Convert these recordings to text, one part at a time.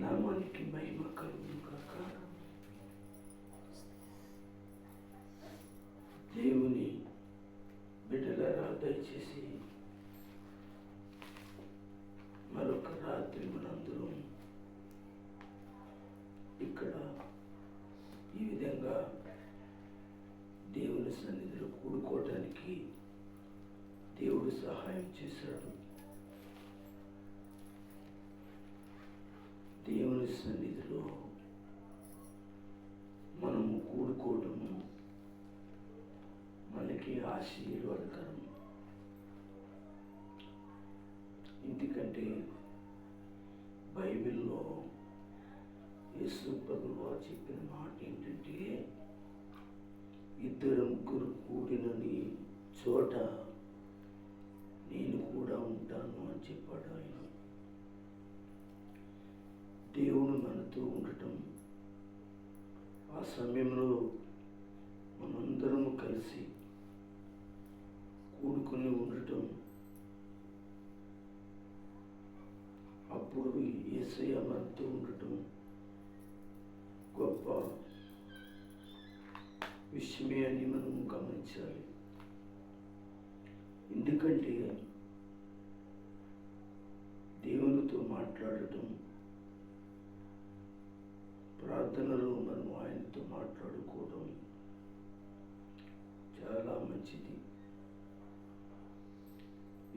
నామానికి మహిమ కలుగును కాక. దేవుని బిడ్డలారా, దయచేసి మరొక రాత్రి మనందరం ఇక్కడ ఈ విధంగా దేవుని సన్నిధిలో కూడుకోవటానికి దేవుడు సహాయం చేశాడు. దేవుని సన్నిధిలో మనము కూడుకోవటము మనకి ఆశీర్వాదకరం. ఎందుకంటే బైబిల్లో యేసు ప్రభువు వారు చెప్పిన మాట ఏంటంటే, ఇద్దరు ముగ్గురు కూడినని చోట నేను కూడా ఉంటాను అని చెప్పాడు ఆయన. దేవుడు మనతో ఉండటం, ఆ సమయంలో మనందరము కలిసి కూడుకుని ఉండటం, అప్పుడు యేసయ్య మనతో ఉండటం గొప్ప విషయమే అని మనం గమనించాలి. ఎందుకంటే దేవునితో మాట్లాడటం, ప్రార్థనలో మనం ఆయనతో మాట్లాడుకోవడం చాలా మంచిది.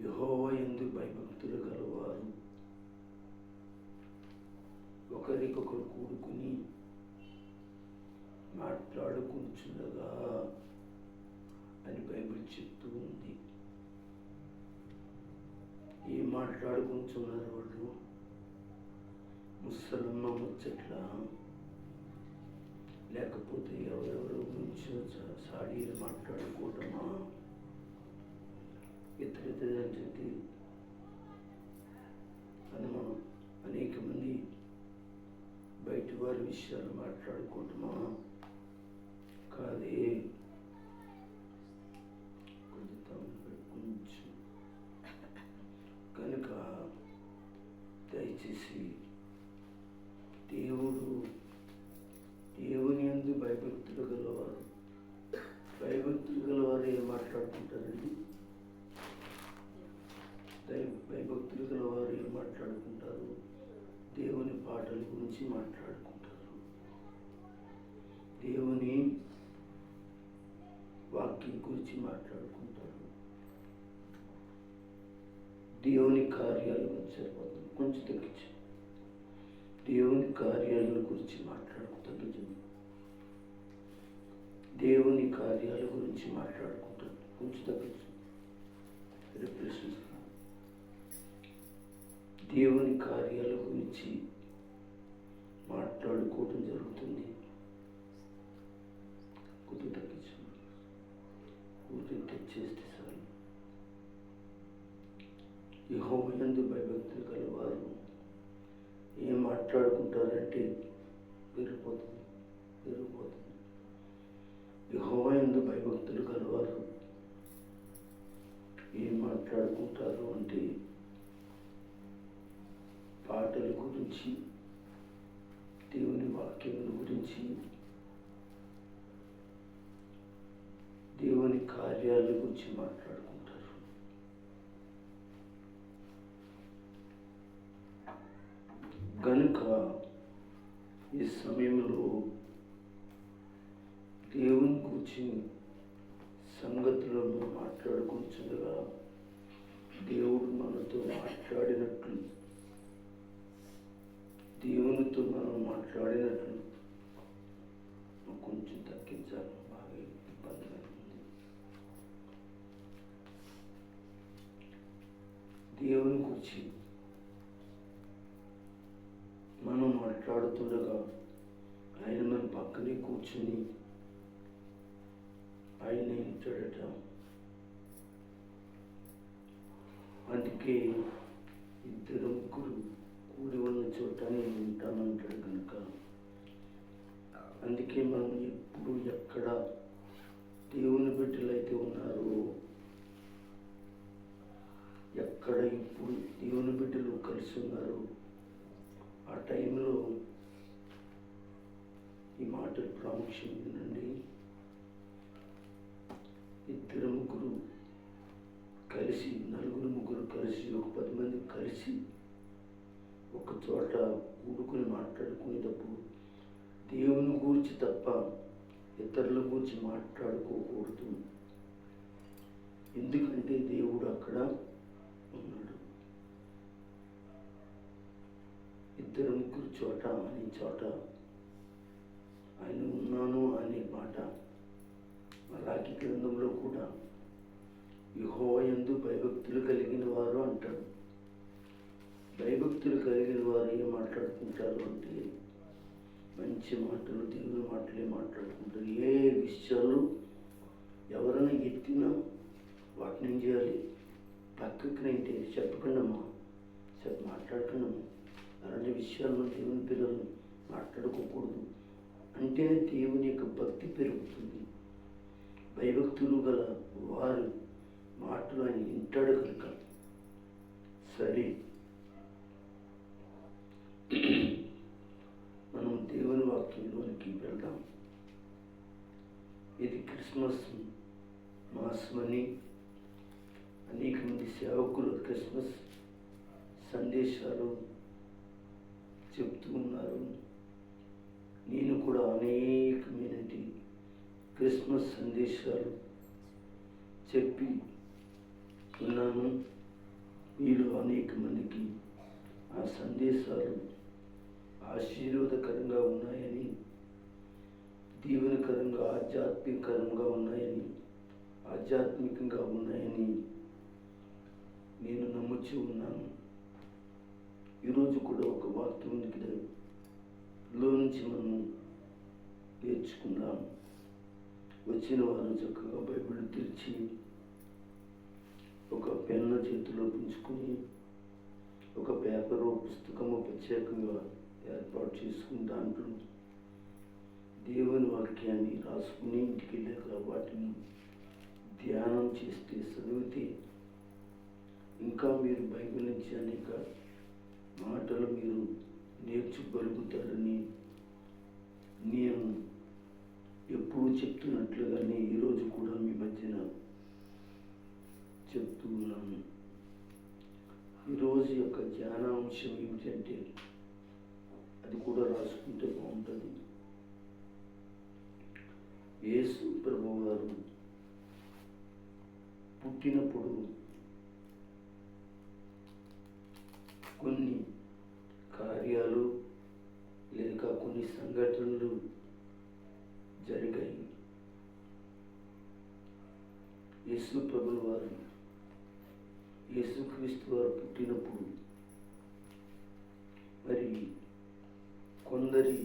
యెహోవా యందు భయభక్తులు గలవారు ఒకరికొకరు కూడుకుని మాట్లాడుకుంటుండగా అని బైబిల్ చెప్తూ ఉంది. ఏం మాట్లాడుకుంటున్నారు వాళ్ళు? ముసలమ్మ ముచ్చట్ల, లేకపోతే ఎవరెవరో గురించి సాడీలు మాట్లాడుకోవటమా, ఇతరితరంటే అని మనం అనేక మంది బయట వారి విషయాలు మాట్లాడుకోవటమా? కాదే. కొంచెం కనుక దయచేసి దేవుని యందు భయభక్తులు గలవారు ఏం మాట్లాడుకుంటారండి? భయభక్తులు గలవారు ఏం మాట్లాడుకుంటారు? దేవుని పాటల గురించి మాట్లాడుకుంటారు, దేవుని వాక్యం గురించి మాట్లాడుకుంటారు, దేవుని కార్యాల గురించి. సరిపోతుంది, కొంచెం తగ్గించు. దేవుని కార్యాల గురించి మాట్లాడుకుంటారు, దేవుని కార్యాల గురించి మాట్లాడుకుంటారు, కొంచెం తగ్గించు. రిప్రెషన్ దేవుని కార్యాల గురించి మాట్లాడుకోవడం జరుగుతుంది. కొద్దిగా తగ్గించు, ఊరికి టచ్ చేస్తే చాలు. యెహోవా యందు భయభక్తులు గలవారు ఏం మాట్లాడుకుంటారంటే పెరిగిపోతుంది. యెహోవా యందు భయభక్తులు గలవారు ఏం మాట్లాడుకుంటారు అంటే పాటల గురించి, దేవుని వాక్యముల గురించి, దేవుని కార్యాల గురించి మాట్లాడుకుంటారు. కనుక ఈ సమయంలో దేవుని గురించి సంగతులను మాట్లాడుకుంటుండగా దేవుడు మనతో మాట్లాడినట్లు, దేవునితో మనం మాట్లాడినట్లు కొంచెం తగ్గించాలి. బాగా ఇబ్బందిగా ఉంది. దేవుని గురించి మనం మాట్లాడుతుండగా ఆయన మన పక్కనే కూర్చుని ఆయన ఇంటాడట. అందుకే ఇద్దరు ముగ్గురు కూడి ఉన్న చోట నేను ఉంటానంటాడు. కనుక అందుకే మనం ఎప్పుడు ఎక్కడ దేవుని బిడ్డలు అయితే ఉన్నారో, ఎక్కడ ఇప్పుడు దేవుని బిడ్డలు కలిసి ఉన్నారో ఆ టైంలో ఈ మాటలు ప్రాముఖ్యం ఉందండి. ఇద్దరు ముగ్గురు కలిసి, నలుగురు ముగ్గురు కలిసి, ఒక 10 మంది కలిసి ఒక చోట కూడుకుని మాట్లాడుకునేటప్పుడు దేవుని గురించి తప్ప ఇతరుల గురించి మాట్లాడుకోకూడదు. ఎందుకంటే దేవుడు అక్కడ ఉన్నాడు. ఇద్దరు ముగ్గురు చోట అనే చోట ఆయన ఉన్నాను అనే మాట మలాకి గ్రంథంలో కూడా యెహోవా యందు భయభక్తులు కలిగిన వారు అంటాడు. భయభక్తులు కలిగిన వారు ఏం మాట్లాడుకుంటారు అంటే మంచి మాటలు, దేవుని మాటలే మాట్లాడుకుంటారు. ఏ విషయాలు ఎవరైనా ఎత్తినా వాటిని ఏం చేయాలి? పక్కకి రంటే చెప్పకండమ్మా, మాట్లాడకండమ్మా. అలాంటి విషయాలను దేవుని పిల్లలు మాట్లాడుకోకూడదు. అంటేనే దేవుని యొక్క భక్తి పెరుగుతుంది. భయభక్తులు గల వారు మాటలు ఆయన వింటాడు కనుక. సరే, మనం దేవుని వాక్యంలోనికి వెళ్దాం. ఇది క్రిస్మస్ మాసమని అనేక మంది సేవకులు క్రిస్మస్ సందేశాలు చెప్తూ ఉన్నారు. నేను కూడా అనేకమైనటి క్రిస్మస్ సందేశాలు చెప్పి ఉన్నాను. మీలో అనేక మందికి ఆ సందేశాలు ఆశీర్వాదకరంగా ఉన్నాయని, దీవెనకరంగా, ఆధ్యాత్మికంగా ఉన్నాయని నేను నమ్ముచూ ఉన్నాను. ఈరోజు కూడా ఒక వాక్యం లో నుంచి మనం నేర్చుకుందాం. వచ్చిన వారు చక్కగా బైబిల్ తెరిచి ఒక పెన్ను చేతిలో పుంజుకొని ఒక పేపరు, పుస్తకము ప్రత్యేకంగా ఏర్పాటు చేసుకుని దాంట్లో దేవుని వాక్యాన్ని రాసుకుని ఇంటికి వెళ్ళాక వాటిని ధ్యానం చేస్తే, చదివితే ఇంకా మీరు బైబిల్ నుంచి అనేక మాటలు మీరు నేర్చుకోగలుగుతారని నేను ఎప్పుడు చెప్తున్నట్లుగానే ఈరోజు కూడా మీ మధ్యన చెప్తూ ఉన్నాను. ఈరోజు యొక్క ధ్యానాంశం ఏమిటంటే, అది కూడా రాసుకుంటే బాగుంటుంది. యేసు ప్రభువు వారు పుట్టినప్పుడు కొన్ని కార్యాలు లేక కొన్ని సంఘటనలు జరిగాయి. యేసు ప్రభువు వారు, యేసుక్రీస్తు వారు పుట్టినప్పుడు మరి కొందరి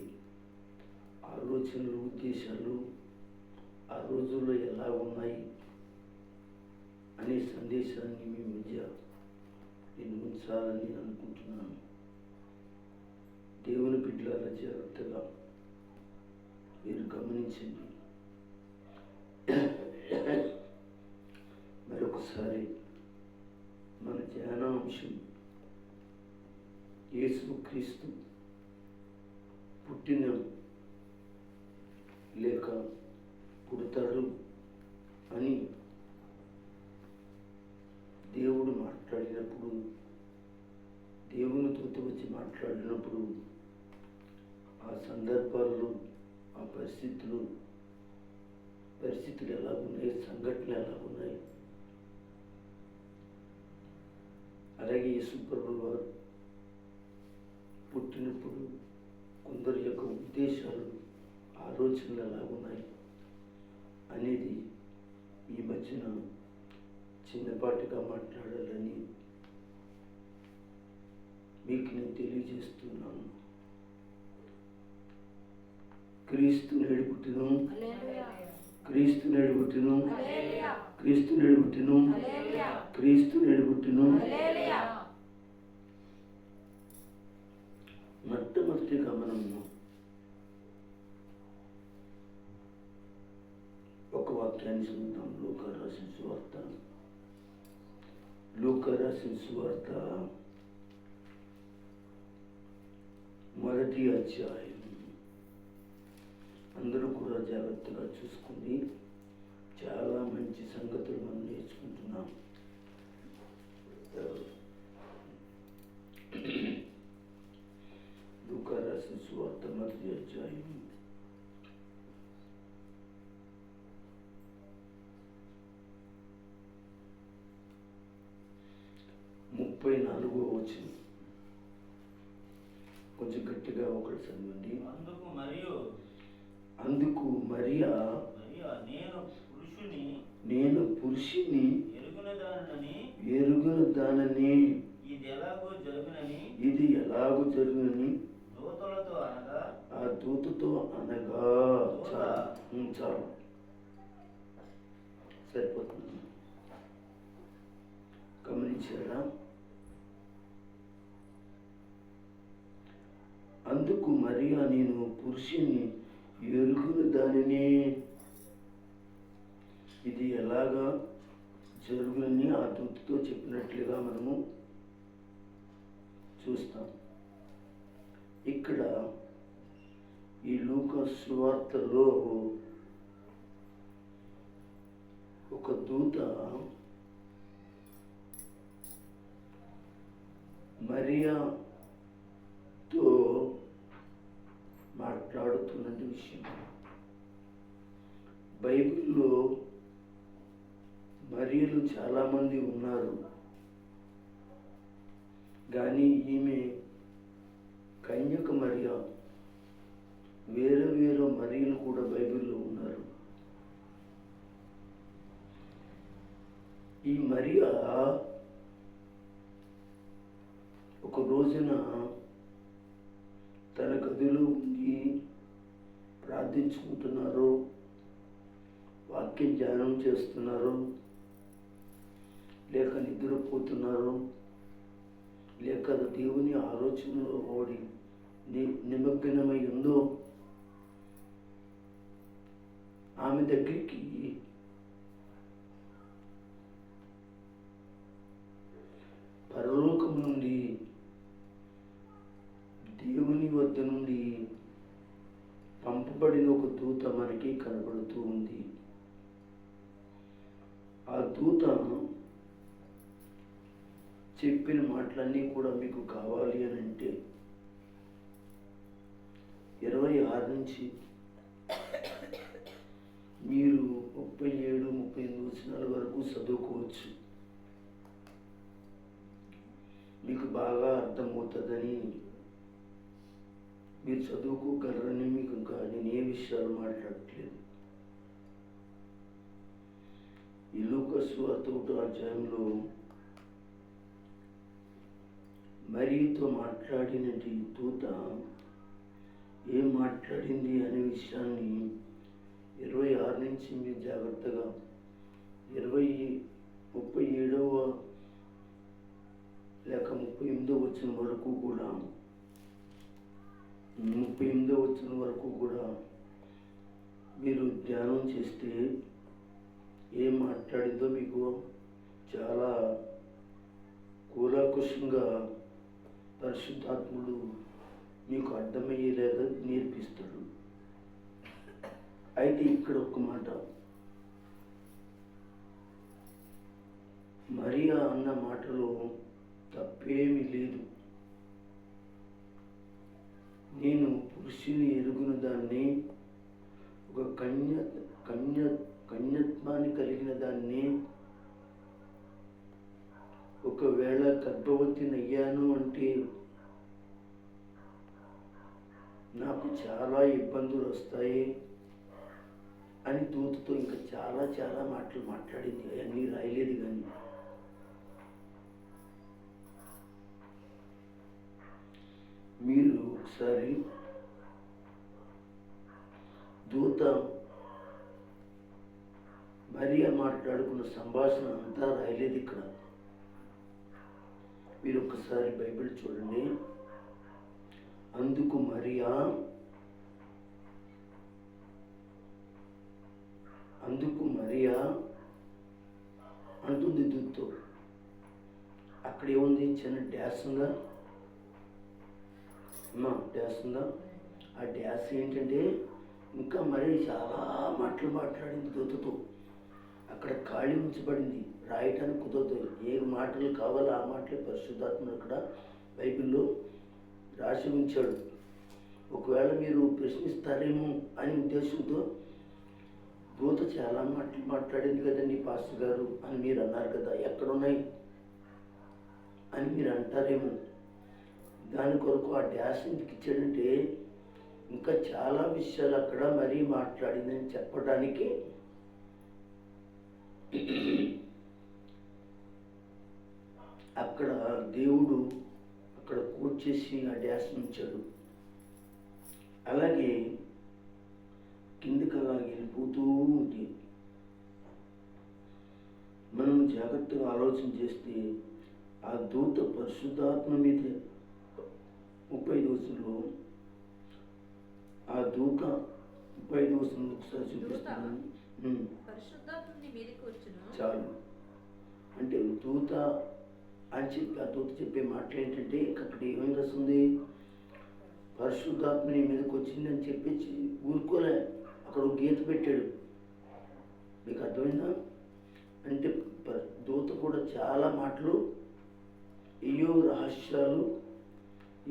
ఆలోచనలు, ఉద్దేశాలు ఆ రోజుల్లో ఎలా ఉన్నాయి అనే సందేశాన్ని మీ మధ్య నేను ఉంచాలని అనుకుంటున్నాను. దేవుని బిడ్డల జాగ్రత్తగా మీరు గమనించండి. మరొకసారి మన ధ్యానాంశం యేసుక్రీస్తు పుట్టిన లేక పుడతాడు అని దేవుడు మాట్లాడినప్పుడు, దేవుని దూత వచ్చి మాట్లాడినప్పుడు ఆ సందర్భాల్లో, ఆ పరిస్థితులు ఎలా ఉన్నాయి, సంఘటనలు ఎలా ఉన్నాయి. అలాగే యేసు ప్రభువు వారు పుట్టినప్పుడు కొందరి యొక్క ఉద్దేశాలు, ఆలోచనలు ఎలా ఉన్నాయి అనేది ఈ మధ్యన చిన్నపాటిగా మాట్లాడాలని మీకు నేను తెలియజేస్తున్నాను. క్రీస్తు నేడు పుట్టిను, క్రీస్తు నేడు పుట్టిను, క్రీస్తు నేడు పుట్టిను, క్రీస్తు నేడు పుట్టిను. మొట్టమొదటిగా మనము ఒక వాక్యాన్ని చదువుతాం. లూకా రాసిన సువార్త 3వ మొదటి అధ్యాయం. అందరూ కూడా జాగ్రత్తగా చూసుకుని చాలా మంచి సంగతులు మనం నేర్చుకుంటున్నాం. లూకా రాసిన సువార్త మొదటి అధ్యాయం 34వ వచనం. కొంచెం గట్టిగా ఒకటి చదవండి. అందుకు మరియా నేను పురుషుని ఎరుగున దానని ఇది ఎలాగూ జరుగునని ఆ దూతతో అనగా చాలు సరిపోతుంది. గమనించారా? అందుకు మరియా నేను పురుషుని ఎరుగున దానిని ఇది ఎలాగా జరుగునని ఆ దూతతో చెప్పినట్లుగా మనము చూస్తాం. ఇక్కడ ఈ లూకా సువార్తలో ఒక దూత మరియాతో మాట్లాడుతున్న విషయం. బైబిల్లో మరియలు చాలామంది ఉన్నారు, కానీ ఈమె కన్యక మరియా. వేరే వేరే మరియలు కూడా బైబిల్లో ఉన్నారు. ఈ మరియా ఒక రోజున తన గదిలో ఉండి ప్రార్థించుకుంటున్నారు, వాక్యం ధ్యానం చేస్తున్నారు, లేక నిద్రపోతున్నారు, లేక దేవుని ఆలోచనలో ఓడి నిమగ్నమై ఉందో ఆమె దగ్గరికి పరలోకం నుండి దేవుని వద్ద నుండి పంపబడిన ఒక దూత మనకి కనబడుతూ ఉంది. ఆ దూత చెప్పిన మాటలన్నీ కూడా మీకు కావాలి అని అంటే 26 నుంచి మీరు 37-38 వచనాల వరకు చదువుకోవచ్చు. మీకు బాగా అర్థమవుతుందని, మీరు చదువుకోగలరని మీకు ఇంకా నేను ఏ విషయాలు మాట్లాడట్లేదు. ఈ లూకా సువార్త 1వ అధ్యాయంలో మరియతో మాట్లాడినటి దూత ఏం మాట్లాడింది అనే విషయాన్ని 26 నుంచి మీరు జాగ్రత్తగా 37వ లేక 38వ వచనం వరకు కూడా 38వ వచనం వరకు కూడా మీరు ధ్యానం చేస్తే ఏం మాట్లాడిందో మీకు చాలా కూలంకషంగా పరిశుద్ధాత్ముడు మీకు అర్థమయ్యేలాగా నేర్పిస్తాడు. అయితే ఇక్కడ ఒక మాట, మరియా అన్న మాటలో తప్పేమీ లేదు. నేను పురుషుని ఎరుగున దాన్ని, ఒక కన్యత్వాన్ని కలిగిన దాన్ని, ఒకవేళ గర్భవతిని అయ్యాను అంటే నాకు చాలా ఇబ్బందులు వస్తాయి అని దూతతో ఇంకా చాలా చాలా మాటలు మాట్లాడింది. అవన్నీ రాయలేదు, కానీ మీరు ఒకసారి దూత మరియా మాట్లాడుకున్న సంభాషణ అంతా రాయలేదు ఇక్కడ. మీరు ఒక్కసారి బైబిల్ చూడండి. అందుకు మరియా అంటుంది దూతతో. అక్కడ ఏముంది? చిన్న డ్యాస్ ఉందా? అమ్మా డ్యాస్ ఉందా? ఆ డ్యాస్ ఏంటంటే ఇంకా మరి చాలా మాటలు మాట్లాడింది దూతతో. అక్కడ ఖాళీ ఉంచబడింది, రాయటానికి కుదరదు. ఏ మాటలు కావాలో ఆ మాటలే పరిశుద్ధాత్ముడు అక్కడ బైబిల్లో రాసి ఉంచాడు. ఒకవేళ మీరు ప్రశ్నిస్తారేమో అనే ఉద్దేశంతో దూత చాలా మాటలు మాట్లాడింది కదండి పాస్టర్ గారు అని మీరు అన్నారు కదా, ఎక్కడున్నాయి అని మీరు అంటారేమో. దాని కొరకు ఆ డ్యాస్ ఎందుకు ఇచ్చాడంటే ఇంకా చాలా విషయాలు అక్కడ మరీ మాట్లాడిందని చెప్పడానికి అక్కడ దేవుడు అక్కడ కోట్ చేసి ఆ డ్యాస్ ఉంచాడు. అలాగే కిందకి అలా వెళ్ళిపోతూ ఉంది. మనం జాగ్రత్తగా ఆలోచన చేస్తే ఆ దూత పరిశుద్ధాత్మ మీద 35 వచనంలో ఆ దూత 35 వచనంలో ఒకసారి చూపిస్తాను. చాలు అంటే దూత అని చెప్పి ఆ దూత చెప్పే మాటలు ఏంటంటే అక్కడ ఏమేమి వస్తుంది, పరిశుద్ధాత్మ నీ మీదకి వచ్చిందని చెప్పి ఊరుకోలే, అక్కడ ఒక గీత పెట్టాడు. మీకు అర్థమైందా? అంటే దూత కూడా చాలా మాటలు, ఏయో రహస్యాలు,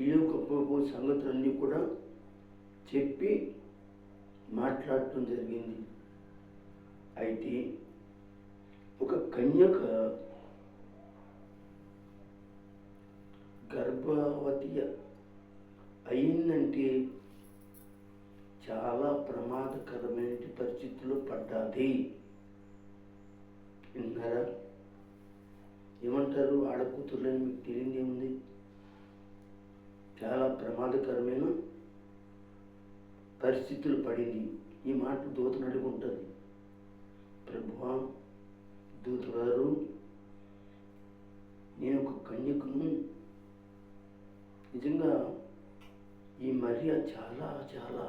ఏయో గొప్ప గొప్ప సంగతులన్నీ కూడా చెప్పి మాట్లాడటం జరిగింది. అయితే ఒక కన్యక గర్భవతి అయిందంటే చాలా ప్రమాదకరమైన పరిస్థితుల్లో పడ్డాది. విన్నారా? ఏమంటారు ఆడకూతుర్లని మీకు తెలియదు ఏముంది? చాలా ప్రమాదకరమైన పరిస్థితులు పడింది. ఈ మాట దూతను అడిగి ఉంటుంది, ప్రభువా దూత గారు నేను ఒక కన్యకను, నిజంగా ఈ మరియ చాలా చాలా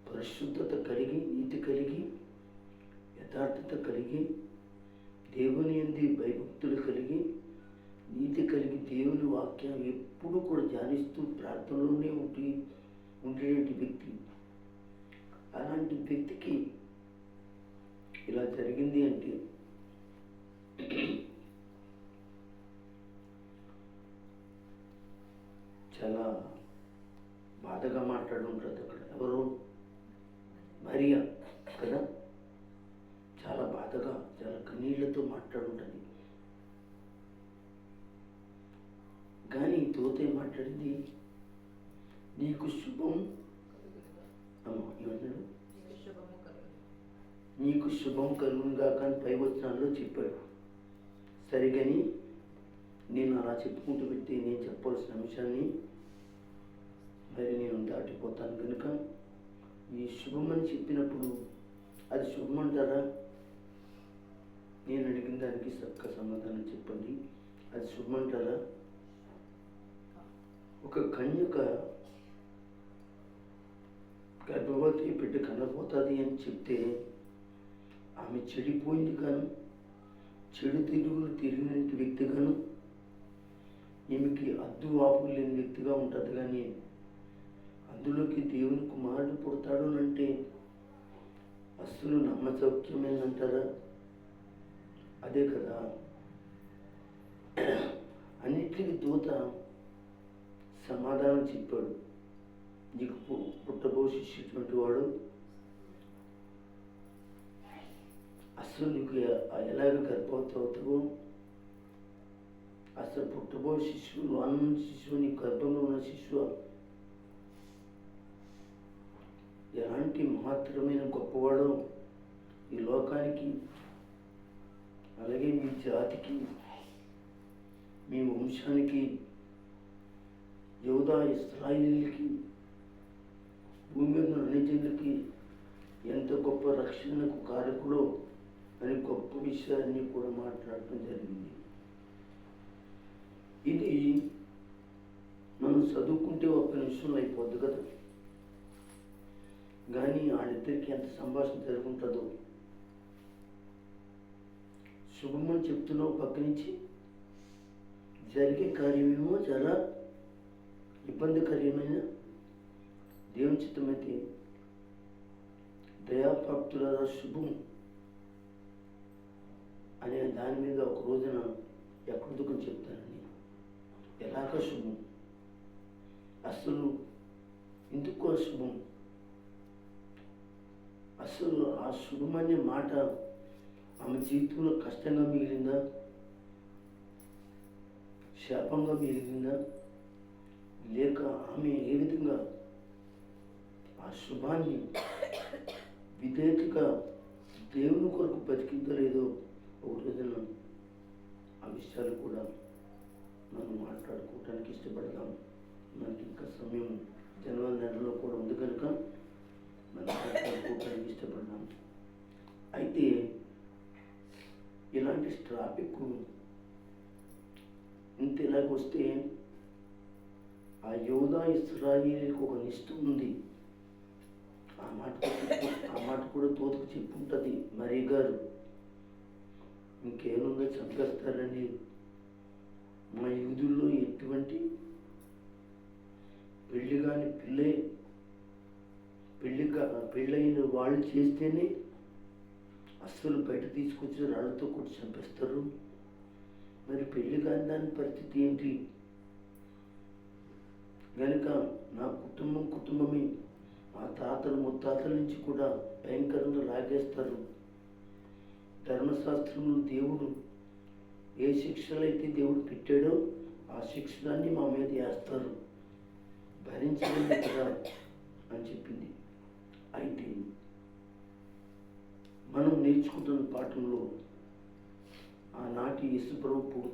పరిశుద్ధత కలిగి, నీతి కలిగి, యథార్థత కలిగి, దేవుని యందు భయభక్తులు కలిగి, నీతి కలిగి, దేవుని వాక్యం ఎప్పుడు కూడా ధ్యానిస్తూ ప్రార్థనలోనే ఉండేటి వ్యక్తి. అలాంటి వ్యక్తికి ఇలా జరిగింది అంటే చాలా బాధగా మాట్లాడుంటుంది. అక్కడ ఎవరు? మరియా కదా, చాలా బాధగా చాలా కన్నీళ్లతో మాట్లాడుంటుంది. కానీ దూత ఏం మాట్లాడింది? నీకు శుభం అమ్మా, ఏమన్నాడు? నీకు శుభం కలుగునుగా కానీ పై వచనాల్లో చెప్పాడు. సరిగని నేను అలా చెప్పుకుంటూ పెట్టి నేను చెప్పవలసిన అంశాన్ని మరి నేను దాటిపోతాను కనుక ఈ శుభమని చెప్పినప్పుడు అది శుభమంటారా? నేను అడిగిన దానికి చక్క సమాధానం చెప్పండి. అది శుభమంటారా? ఒక కన్యక గర్భవతి బిడ్డ కనబోతుంది అని చెప్తే ఆమె చెడిపోయింది గాను, చెడు తిరుగులు తిరిగిన వ్యక్తిగాను, ఈమెకి అద్దు వాపు లేని వ్యక్తిగా ఉంటుంది. కానీ అందులోకి దేవుని కుమారుడు పుడతాడు అంటే అస్సలు నమ్మసౌక్యమేనంటారా? అదే కదా. అన్నిటికీ దూత సమాధానం చెప్పాడు. నీకు పుట్టబోషించేటువంటి వాడు అసలు నీకు ఎలాగ గర్భవతి అవుతావో, అసలు పుట్టబో శిశువు, అన్న శిశువు, నీ గర్భంలో ఉన్న శిశువు ఎలాంటి మహత్తరమైన గొప్పవాడో ఈ లోకానికి, అలాగే మీ జాతికి, మీ వంశానికి, యూదా ఇశ్రాయేలుకి, భూమి మీద ఉన్న అన్ని జనులకి ఎంత గొప్ప రక్షణకు కారకుడో అని గొప్ప విషయాన్ని కూడా మాట్లాడటం జరిగింది. ఇది మనం చదువుకుంటే ఒక్క నిమిషంలో అయిపోద్ది కదా. కానీ వాళ్ళిద్దరికి ఎంత సంభాషణ జరుగుతుంటుందో. శుభమని చెప్తున్నావు పక్క నుంచి, జరిగే కార్యమేమో చాలా ఇబ్బందికరమైన దేవుని చిత్తమైతే దయాప్రాప్తుల శుభం అనే దాని మీద ఒక రోజున ఎక్కడ దుఃఖం చెప్తానని. ఎలాగ శుభం? అసలు ఎందుకు అశుభం? అసలు ఆ శుభం అనే మాట ఆమె జీవితంలో కష్టంగా మిగిలిందా, శాపంగా మిగిలిందా, లేక ఆమె ఏ విధంగా ఆ శుభాన్ని విధేయతగా దేవుని కొరకు బతికిందో లేదో ఒక రోజున ఆ విషయాలు కూడా మనం మాట్లాడుకోవటానికి ఇష్టపడదాం. మనకి ఇంకా సమయం జనవరి నెలలో కూడా ఉంది కనుక మనం మాట్లాడుకోవటానికి ఇష్టపడదాం. అయితే ఇలాంటి ట్రాఫిక్ ఇంత ఇలాగొస్తే ఆ యోధా ఇశ్రాయేలుకి ఒక నిష్ఠ ఉంది. ఆ మాట కూడా తోతకు చెప్పుంటుంది మరి గారు. ఇంకేముందో చంపేస్తారండి, మా యూదుల్లో ఎటువంటి పెళ్ళి కానీ పెళ్ళైన వాళ్ళు చేస్తేనే అస్సలు బయట తీసుకొచ్చి రాళ్ళతో కొట్టి చంపేస్తారు. మరి పెళ్ళి కాని దాని పరిస్థితి ఏంటి? కనుక నా కుటుంబమే మా తాతలు ముత్తాతల నుంచి కూడా భయంకరంగా లాగేస్తారు. ధర్మశాస్త్రంలో దేవుడు ఏ శిక్షలైతే దేవుడు పెట్టాడో ఆ శిక్షలన్నీ మా మీద వేస్తారు, భరించలేదు కదా అని చెప్పింది. అయితే మనం నేర్చుకుంటున్న పాఠంలో ఆనాటి యేసుప్రభు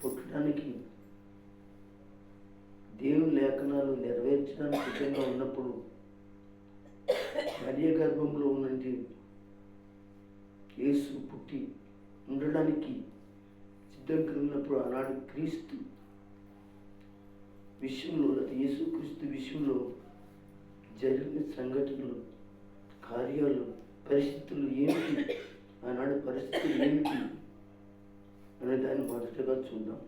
పుట్టడానికి దేవుని లేఖనాలు నెరవేర్చడానికి సిద్ధంగా ఉన్నప్పుడు మరియ గర్భంలో ఉన్నది యేసు పుట్టి ఉండడానికి సిద్ధంగా ఉన్నప్పుడు ఆనాడు క్రీస్తు విషయంలో, యేసుక్రీస్తు విషయంలో జరిగిన సంఘటనలు, కార్యాలు, పరిస్థితులు ఏమిటి, ఆనాడు పరిస్థితులు ఏమిటి అనే దాన్ని మొదటగా చూద్దాం,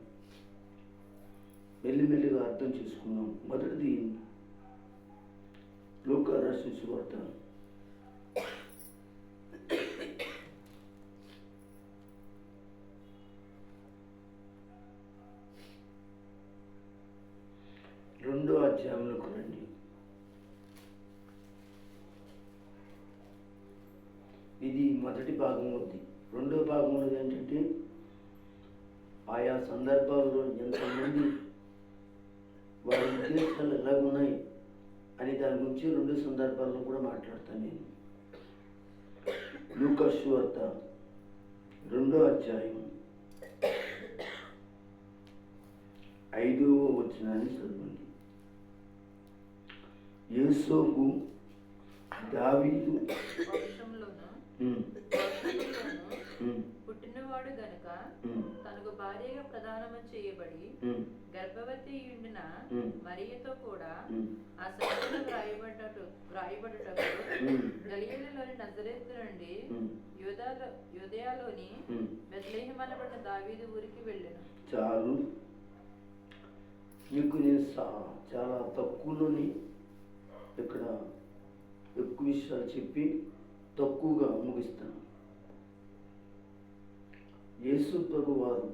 మెల్లిమెల్లిగా అర్థం చేసుకుందాం. మొదటిది లూకా రాసిన సువార్త 2వ అధ్యాయంలోకి రండి. ఇది మొదటి భాగం ఉంది. రెండో భాగంలో ఏంటంటే ఆయా సందర్భాల్లో ఎంతమంది వారి ఉద్దేశాలు ఎలాగున్నాయి అని దాని గురించి 2 సందర్భాలను కూడా మాట్లాడతాను నేను. లూకా సువార్త 2వ అధ్యాయం 5వ వచనాన్ని చదవండి. యేసోబు దావీదు పుట్టినవాడు గనుక తనకు భార్యగా ప్రదానము చేయబడి గర్భవతి ఉండిన మరియతో కూడా ఆ సంగతులు వ్రాయబడుటకు గలిలయలోని నజరేతు నుండి యూదయలోని బెత్లెహేము అనబడిన దావీదు ఊరికి వెళ్ళెను. చాలు, మీకు నేను చాలా తక్కువలోని ఇక్కడ ఎక్కువ విషయాలు చెప్పి తక్కువగా ముగిస్తాను. యేసు ప్రభు వారు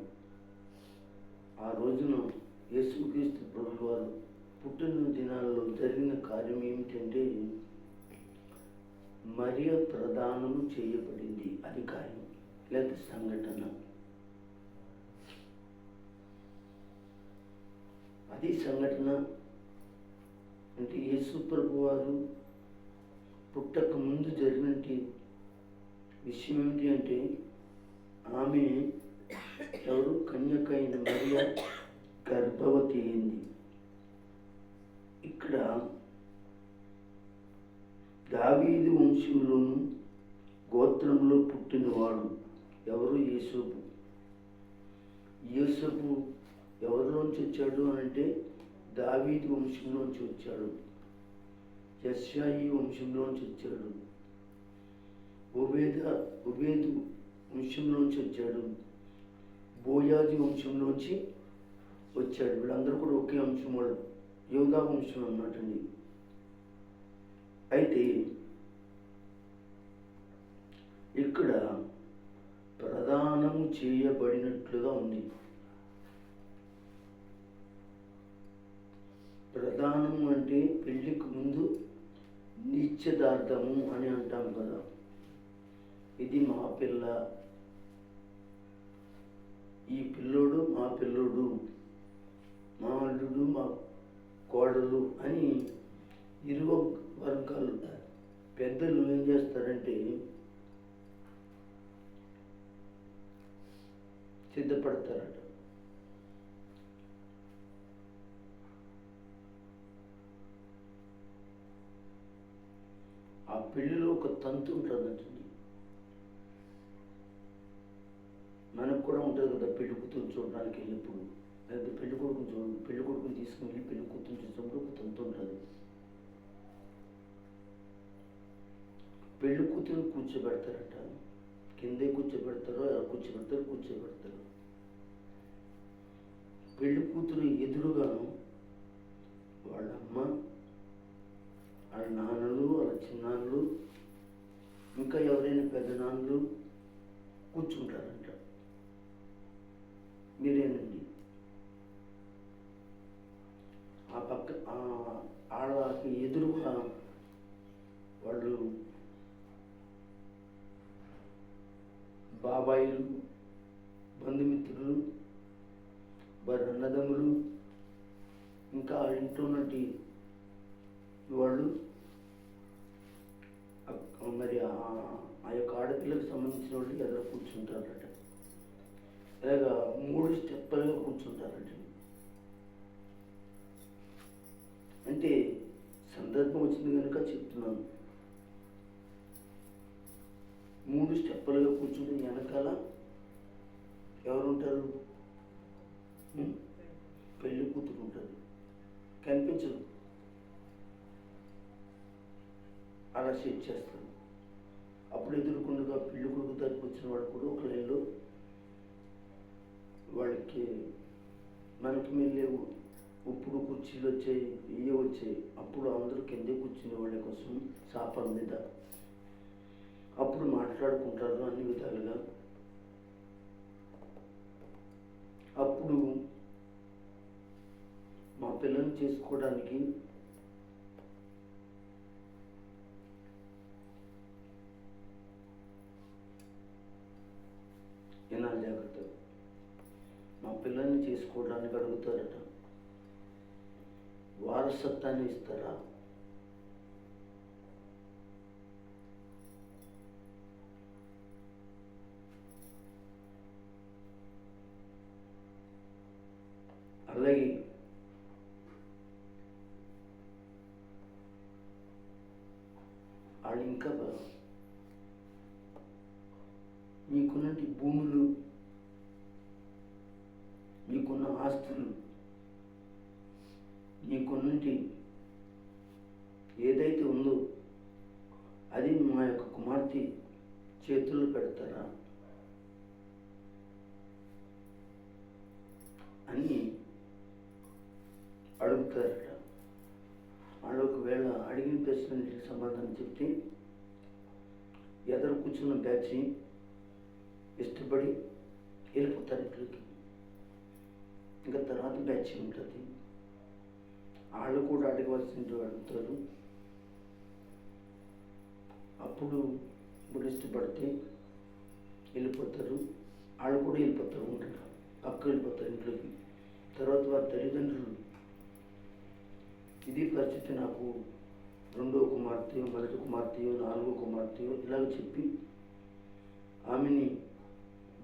ఆ రోజున యేసుక్రీస్తు ప్రభు వారు పుట్టిన దినాల్లో జరిగిన కార్యం ఏమిటంటే మరియ ప్రదానము చేయబడింది. అది కార్యం లేదా సంఘటన. అది సంఘటన అంటే యేసు ప్రభు వారు పుట్టక ముందు జరిగినట్టు విషయం ఏమిటి అంటే ఆమె ఎవరు కన్యక అయిన మరియ గర్భవతి అయింది. ఇక్కడ దావీదు వంశంలోను గోత్రంలో పుట్టినవాడు ఎవరు? యేసోబు. యేసోబు ఎవరిలోంచి వచ్చాడు అంటే దావీదు వంశంలోంచి వచ్చాడు, యెష్షయి వంశంలోంచి వచ్చాడు, ఒబేదు వంశంలోంచి వచ్చాడు, బోయాజు వంశంలోంచి వచ్చాడు. వీళ్ళందరూ కూడా ఒకే వంశం వాళ్ళు. యోధా వంశం అన్నమాటండి. అయితే ఇక్కడ ప్రదానము చేయబడినట్లుగా ఉంది. ప్రదానము అంటే పెళ్లికి ముందు నిశ్చితార్థము అని అంటాం కదా. ఇది మా పిల్ల, ఈ పిల్లోడు మా పిల్లోడు, మా అల్లుడు మా కోడలు అని ఇరు వర్గాలు పెద్దలు ఏం చేస్తారంటే సిద్ధపడతారట. ఆ పెళ్లిలో ఒక తంతు ఉంటుందండి. మనకు కూడా ఉంటుంది కదా, పెళ్లి కూతురు చూడడానికి వెళ్ళినప్పుడు, లేదా పెళ్లి కొడుకుని తీసుకుని వెళ్ళి పెళ్లి కూతురు చూసినప్పుడు ఒక తంతు ఉంటుంది. పెళ్లి కూతురు కూర్చోబెడతారట. కిందే కూర్చోబెడతారో ఎలా కూర్చోబెడతారు. పెళ్లి కూతురు ఎదురుగాను వాళ్ళ అమ్మ, వాళ్ళ నాన్నలు, వాళ్ళ చిన్నాన్నలు, ఇంకా ఎవరైనా పెద్ద నాన్నలు కూర్చుంటారంట. మీరేనండి ఆ పక్క వాళ్ళకి ఎదురుగా వాళ్ళు బాబాయిలు, బంధుమిత్రులు, వారి అన్నదమ్ములు, ఇంకా ఇంట్లో ఉన్నటి వాళ్ళు మరి ఆ యొక్క ఆడపిల్లకు సంబంధించిన వాళ్ళు ఎదురు కూర్చుంటారట. ఇలాగా 3 స్టెప్పులుగా కూర్చుంటారట. అంటే సందర్భం వచ్చింది కనుక చెప్తున్నాను. 3 స్టెప్పులుగా కూర్చుంటే వెనకాల ఎవరుంటారు? పెళ్లి కూతురు ఉంటుంది, కనిపించదు. అలా సెట్ చేస్తారు. అప్పుడు ఎదుర్కొండగా పెళ్లి కొడుకు తరపు వచ్చిన వాడు కూడా ఒక లైన్లో వాళ్ళకి మనకి మెల్లేవు ఇప్పుడు కుర్చీలు వచ్చాయి, ఇవి వచ్చాయి. అప్పుడు అందరూ కిందే కూర్చునే వాళ్ళ కోసం సాపం మీద అప్పుడు మాట్లాడుకుంటారు అన్ని విధాలుగా. అప్పుడు మా పిల్లల్ని చేసుకోవడానికి వినాలి జాగ్రత్త. మా పిల్లల్ని చేసుకోవడానికి అడుగుతారట. వారసత్వాన్ని ఇస్తారా? అలాగే వాళ్ళు ఇంకా మీకున్నటి భూములు, మీకున్న ఆస్తులు, మీకున్నటి ఏదైతే ఉందో అది మా యొక్క కుమార్తె చేతుల్లో పెడతారా అని అడుగుతారట. వాళ్ళు ఒకవేళ అడిగిన ప్రశ్నలకి సమాధానం చెప్తే ఎదురు కూర్చున్న బ్యాచ్ ఇష్టపడి వెళ్ళిపోతారు ఇంట్లోకి. ఇంకా తర్వాత బ్యాచ్ ఉంటుంది, వాళ్ళు కూడా అడగవలసిన అడుగుతారు. అప్పుడు ఇష్టపడితే వెళ్ళిపోతారు, వాళ్ళు కూడా వెళ్ళిపోతారు, ఉంటారు, పక్క వెళ్ళిపోతారు ఇంట్లోకి. తర్వాత వారి తల్లిదండ్రులు ఇది పరిస్థితి, నాకు 2వ కుమార్తె, 1వ కుమార్తె, 4వ కుమార్తె ఇలాగ చెప్పి ఆమెని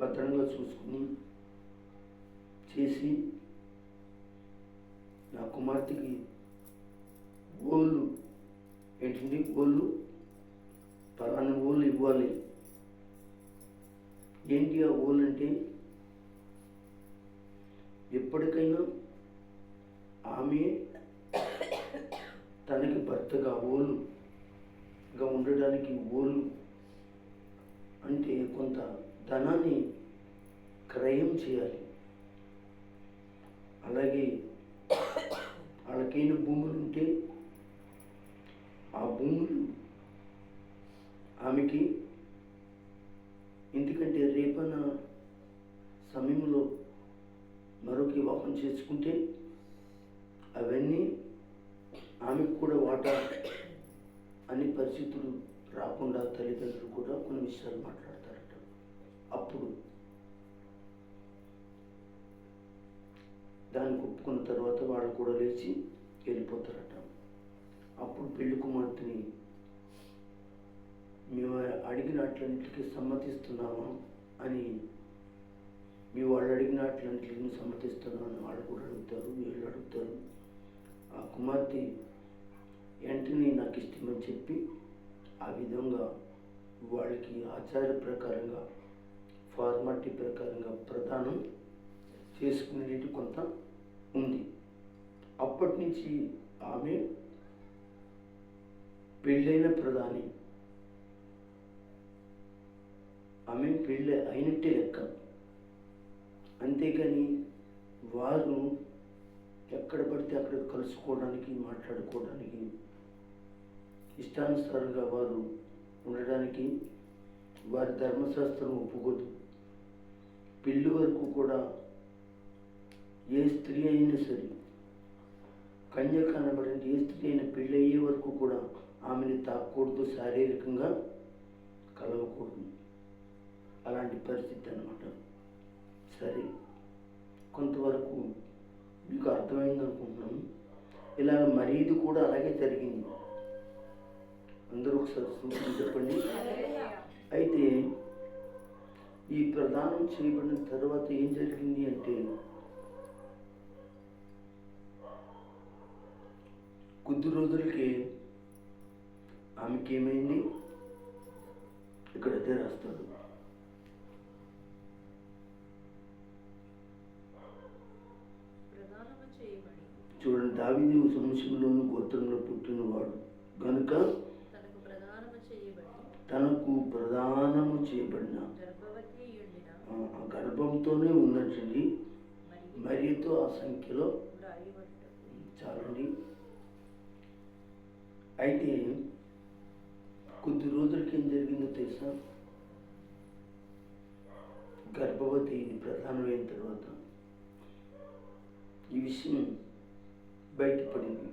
భద్రంగా చూసుకుని చేసి నా కుమార్తెకి ఓళ్ళు ఏంటండి, ఓళ్ళు పలానా ఓళ్ళు ఇవ్వాలి. ఏంటి ఆ ఓళ్ళు అంటే, ఎప్పటికైనా ఆమె తనకి భర్తగా ఓలుగా ఉండడానికి ఓలు అంటే కొంత ధనాన్ని క్రయం చేయాలి. అలాగే వాళ్ళకి ఆమెకైన భూములు ఉంటే ఆ భూములు ఆమెకి, ఎందుకంటే రేపన్న సమయంలో మరొక వివాహం చేసుకుంటే అవన్నీ ఆమెకు కూడా వాటా అనే పరిస్థితులు రాకుండా తల్లిదండ్రులు కూడా కొన్ని విషయాలు మాట్లాడతారట. అప్పుడు దాన్ని ఒప్పుకున్న తర్వాత వాళ్ళు కూడా లేచి వెళ్ళిపోతారట. అప్పుడు పెళ్లి కుమార్తెని, మేము అడిగినట్లన్నిటికీ సమ్మతిస్తున్నామా అని, మీ వాళ్ళు అడిగినట్లన్నిటికీ సమ్మతిస్తున్నామని వాళ్ళు కూడా అడుగుతారు, వీళ్ళు అడుగుతారు. ఆ కుమార్తె వెంటనే నాకు ఇష్టమని చెప్పి ఆ విధంగా వాళ్ళకి ఆచార ప్రకారంగా, ఫార్మాలిటీ ప్రకారంగా ప్రదానం చేసుకునేటి కొంత ఉంది. అప్పటి నుంచి ఆమె పెళ్ళైన ప్రధాని, ఆమె పెళ్ళి అయినట్టే లెక్క. అంతేకాని వారు ఎక్కడ పడితే అక్కడ కలుసుకోవడానికి, మాట్లాడుకోవడానికి, ఇష్టానుసారంగా వారు ఉండడానికి వారి ధర్మశాస్త్రం ఒప్పుకోదు. పెళ్ళి వరకు కూడా ఏ స్త్రీ అయినా సరే, కన్య కనబడిన ఏ స్త్రీ అయినా పెళ్ళి అయ్యే వరకు కూడా ఆమెని తాకూడదు, శారీరకంగా కలవకూడదు. అలాంటి పరిస్థితి అన్నమాట. సరే, కొంతవరకు మీకు అర్థమైంది అనుకుంటున్నాను. ఇలా మరీది కూడా అలాగే జరిగింది. అందరూ ఒకసారి సూచన చెప్పండి. అయితే ఈ ప్రదానం చేయబడిన తర్వాత ఏం జరిగింది అంటే, కొద్ది రోజులకి ఆమెకి ఏమైంది, ఇక్కడ అదే రాస్తాడు. చూడండి, దావీదు వంశంలోను గోత్రంలో పుట్టినవాడు గనుక తనకు ప్రదానము చేయబడిన గర్భంతోనే ఉన్నట్టుంది మరియతో ఆ సంఖ్యలో చాలండి. అయితే కొద్ది రోజులకి ఏం జరిగిందో తెలుసా? గర్భవతి ప్రధానమైన తర్వాత ఈ విషయం బయటపడింది.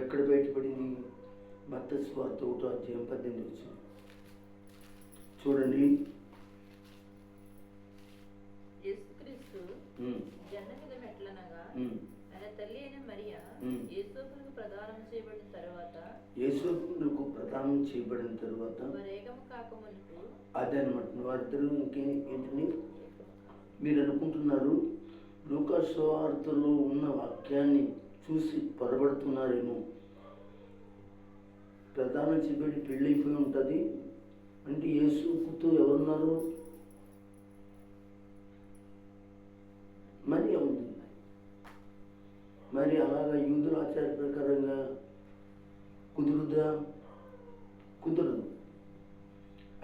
ఎక్కడ బయటపడింది? మత్తయి సువార్త 1:18 చూడండి. యేసుక్రీస్తు జన్మదినం ఎట్లనగా ఆయన తల్లి అయిన మరియా యేసోపునకు ప్రదానం చేయబడిన తర్వాత వారేగము కాకమునుపు, అదనమాట. వారిద్దరూ ఇంకేంటని మీరు అనుకుంటున్నారు? లూకా సువార్తలో ఉన్న వాక్యాన్ని చూసి పొరబడుతున్నారేమో. ప్రధాన చేయబడి పెళ్ళైపోయి ఉంటుంది అంటే యేసుతో ఎవరున్నారు? మరి ఉంది. మరి అలాగా యూదుల ఆచార ప్రకారంగా కుదురుదా? కుదరదు.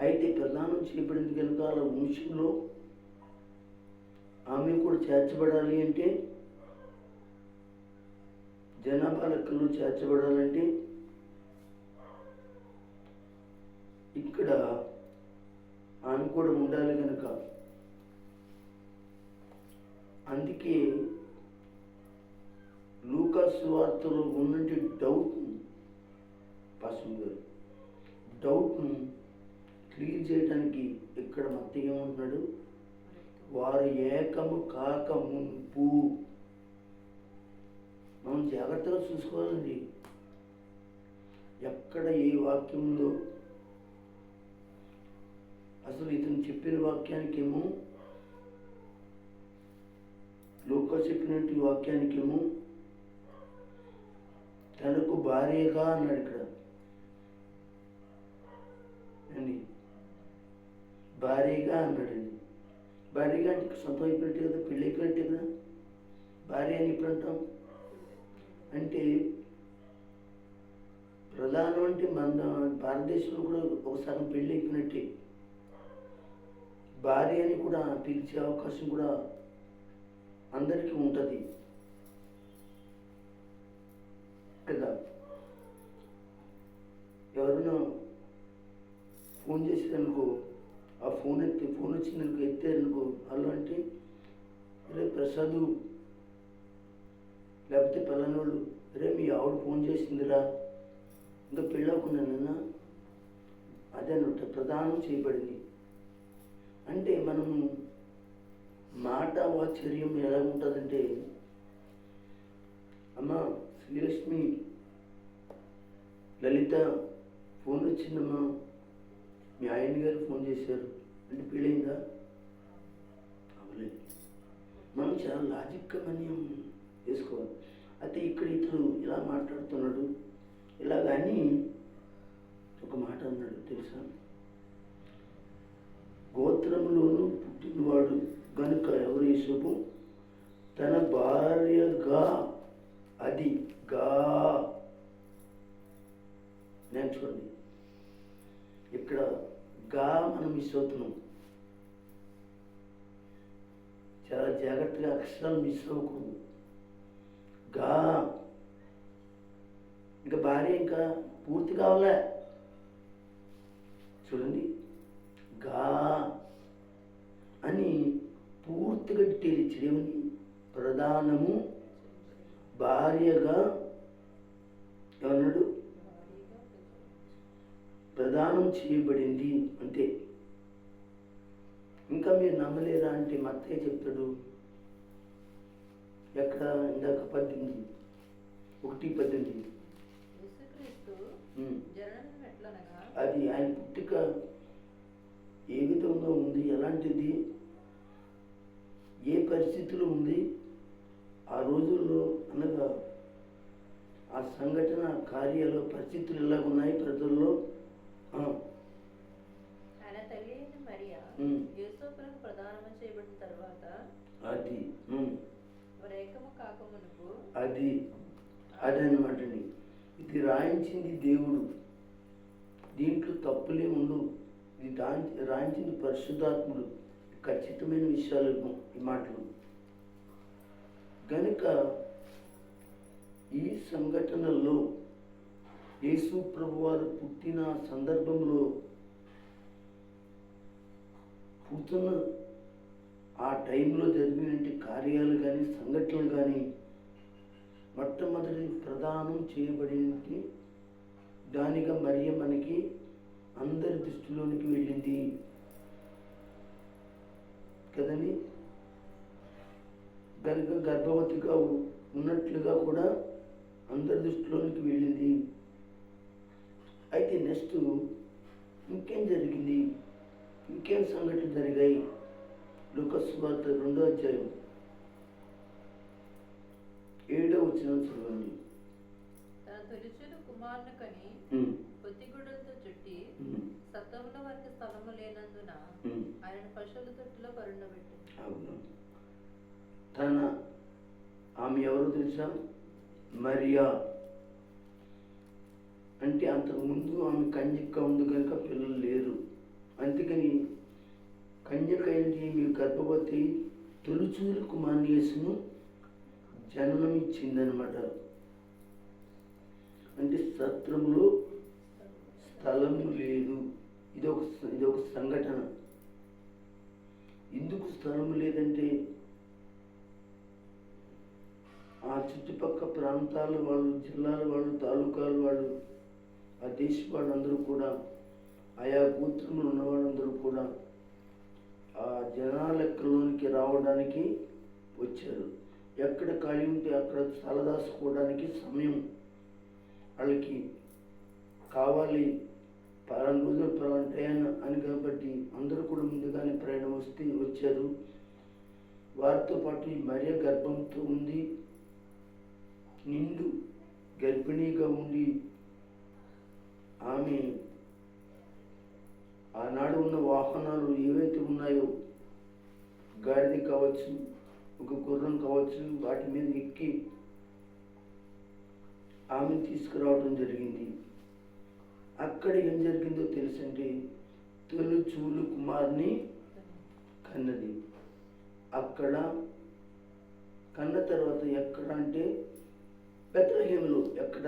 అయితే ప్రదానం చేయబడింది కనుక అలా వంశంలో ఆమె కూడా చేర్చబడాలి అంటే, జనాభా లెక్కల్లో చేర్చబడాలంటే ఇక్కడ ఆమె కూడా ఉండాలి కనుక, అందుకే లూకా సువార్తలో ఉన్నట్టు డౌట్ను క్లియర్ చేయడానికి ఇక్కడ మత్తయి ఏమంటున్నాడు? వారు ఏకము కాక మునుపు. మనం జాగ్రత్తగా చూసుకోవాలండి. ఎక్కడ ఏ వాక్యం ఉందో, అసలు ఇతను చెప్పిన వాక్యానికేమో, లూకా చెప్పినట్టు వాక్యానికేమో తనకు భార్యగా అన్నాడు ఇక్కడ అండి. భార్యగా అన్నాడండి. భార్యగా అంటే సొంతం అయిపోయినట్టే కదా, పెళ్ళి అయిపోయినట్టే కదా. భార్య అని ఇప్పుడు అంటాం అంటే, ప్రధానం అంటే మన భారతదేశంలో కూడా ఒకసారి పెళ్ళి అయిపోయినట్టే. భార్య అని కూడా పిలిచే అవకాశం కూడా అందరికీ ఉంటుంది. కదా. ఎవరైనా ఫోన్ చేసేదనుకో, ఆ ఫోన్ వచ్చిందనుకో, ఎత్తారనుకో, అలా అంటే రే ప్రసాదు, లేకపోతే పలానోళ్ళు, రే మీ ఆవిడ ఫోన్ చేసిందిరా, ఇంకా పెళ్ళకున్నానన్నా, అదనమాట ప్రదానం చేయబడింది. అంటే మనం మాట వాత్సర్యం ఎలా ఉంటుందంటే, అమ్మ శ్రీలక్ష్మి, లలిత ఫోన్ వచ్చిందమ్మా, మీ ఆయన గారు ఫోన్ చేశారు అంటే పెళ్ళయిందా? అవ్వలేదు. మనం చాలా లాజిక్గా మనం వేసుకోవాలి. అయితే ఇక్కడ ఇతడు ఇలా మాట్లాడుతున్నాడు, ఇలాగని ఒక మాట అన్నాడు తెలుసా, గోత్రములోను పుట్టినవాడు గనుక ఎవరు యేసోపు తన భార్యగా, అది గా నేర్చుకోండి. ఇక్కడ గా మనం మిస్ అవుతున్నాం. చాలా జాగ్రత్తగా అక్షరాలు మిస్ అవ్వకూడదు. గా ఇంకా భార్య ఇంకా పూర్తి కావాలా చూడండి, గా అని పూర్తిగా డీటెయిల్ ఇచ్చాడు. ఏమని? ప్రధానము భార్యగా ఏమన్నాడు? ప్రదానం చేయబడింది అంటే. ఇంకా మీరు నమ్మలేరా అంటే మత్తయ్య చెప్తాడు, ఎక్కడ ఇందాక 18:18 అది ఆయన పుట్టిక ఏ విధంగా ఉంది, ఎలాంటిది, ఏ పరిస్థితిలో ఉంది, ఆ రోజుల్లో అనగా ఆ సంఘటన కార్యాలు పరిస్థితులు ఎలాగున్నాయి ప్రజల్లో. ఆయన తల్లి అయిన మరియా యేసోపునకు ప్రదానము చేయబడిన తర్వాత అది రేఖము కాకమునుపు అది అదనమాట అండి. ఇది రాయించింది దేవుడు, దీంట్లో తప్పులే ఉండవు. ఇది రాయించింది పరిశుద్ధాత్ముడు. ఖచ్చితమైన విషయాలు ఈ మాటలు గనుక ఈ సంఘటనల్లో యేసు ప్రభువారు పుట్టిన సందర్భంలో పుడుతున్న ఆ టైంలో జరిగినటువంటి కార్యాలు కానీ సంఘటనలు కానీ మొట్టమొదటి ప్రదానం చేయబడినటువంటి దానిగా మరియ మనకి అందరి దృష్టిలోనికి వెళ్ళింది కదండి. కనుక గర్భవతిగా ఉన్నట్లుగా కూడా అందరి దృష్టిలోనికి వెళ్ళింది. అయితే నెక్స్ట్ ఇంకేం జరిగింది, ఇంకేం సంఘటనలు జరిగాయి? లూకా సువార్త 2వ అధ్యాయం 7వ వచనం చదవండి. తన తొలిచూలు కుమారుని కని పొత్తిగుడ్డలతో చుట్టి సత్రంలో వారికి స్థలము లేనందున ఆయన పశువుల తొట్టిలో పరుండబెట్టింది. ఆమె ఎవరు తెలుసా? మరియా. అంటే అంతకుముందు ఆమె కన్యక ఉంది కనుక పిల్లలు లేరు. అందుకని కన్యకైనది మీ గర్భవతి తొలిచూలు కుమారుని యేసును జననం ఇచ్చిందనమాట. అంటే సత్రంలో స్థలము లేదు. ఇదొక సంఘటన. ఎందుకు స్థలము లేదంటే ఆ చుట్టుపక్కల ప్రాంతాల వాళ్ళు, జిల్లాల వాళ్ళు, తాలూకాల వాళ్ళు, ఆ దేశ వాళ్ళందరూ కూడా, ఆయా గోత్రములు ఉన్న వాళ్ళందరూ కూడా ఆ జనాల లెక్కలోనికి రావడానికి వచ్చారు. ఎక్కడ ఖాళీ ఉంటే అక్కడ తలదాసుకోవడానికి సమయం వాళ్ళకి కావాలి. పలానా రోజులు పలానా టైం అని కాబట్టి అందరూ కూడా ముందుగానే ప్రయాణం వచ్చారు. వారితో పాటు ఈ మరియ గర్భంతో ఉంది, నిండు గర్భిణీగా ఉండి ఆమె ఆనాడు ఉన్న వాహనాలు ఏవైతే ఉన్నాయో, గాడిద కావచ్చు, ఒక గుర్రం కావచ్చు, వాటి మీద ఎక్కి ఆమెను తీసుకురావడం జరిగింది. అక్కడ ఏం జరిగిందో తెలుసంటే, తొలిచూలు కుమారుని కన్నది. అక్కడ కన్న తర్వాత ఎక్కడ అంటే బెత్లెహేములో ఎక్కడ?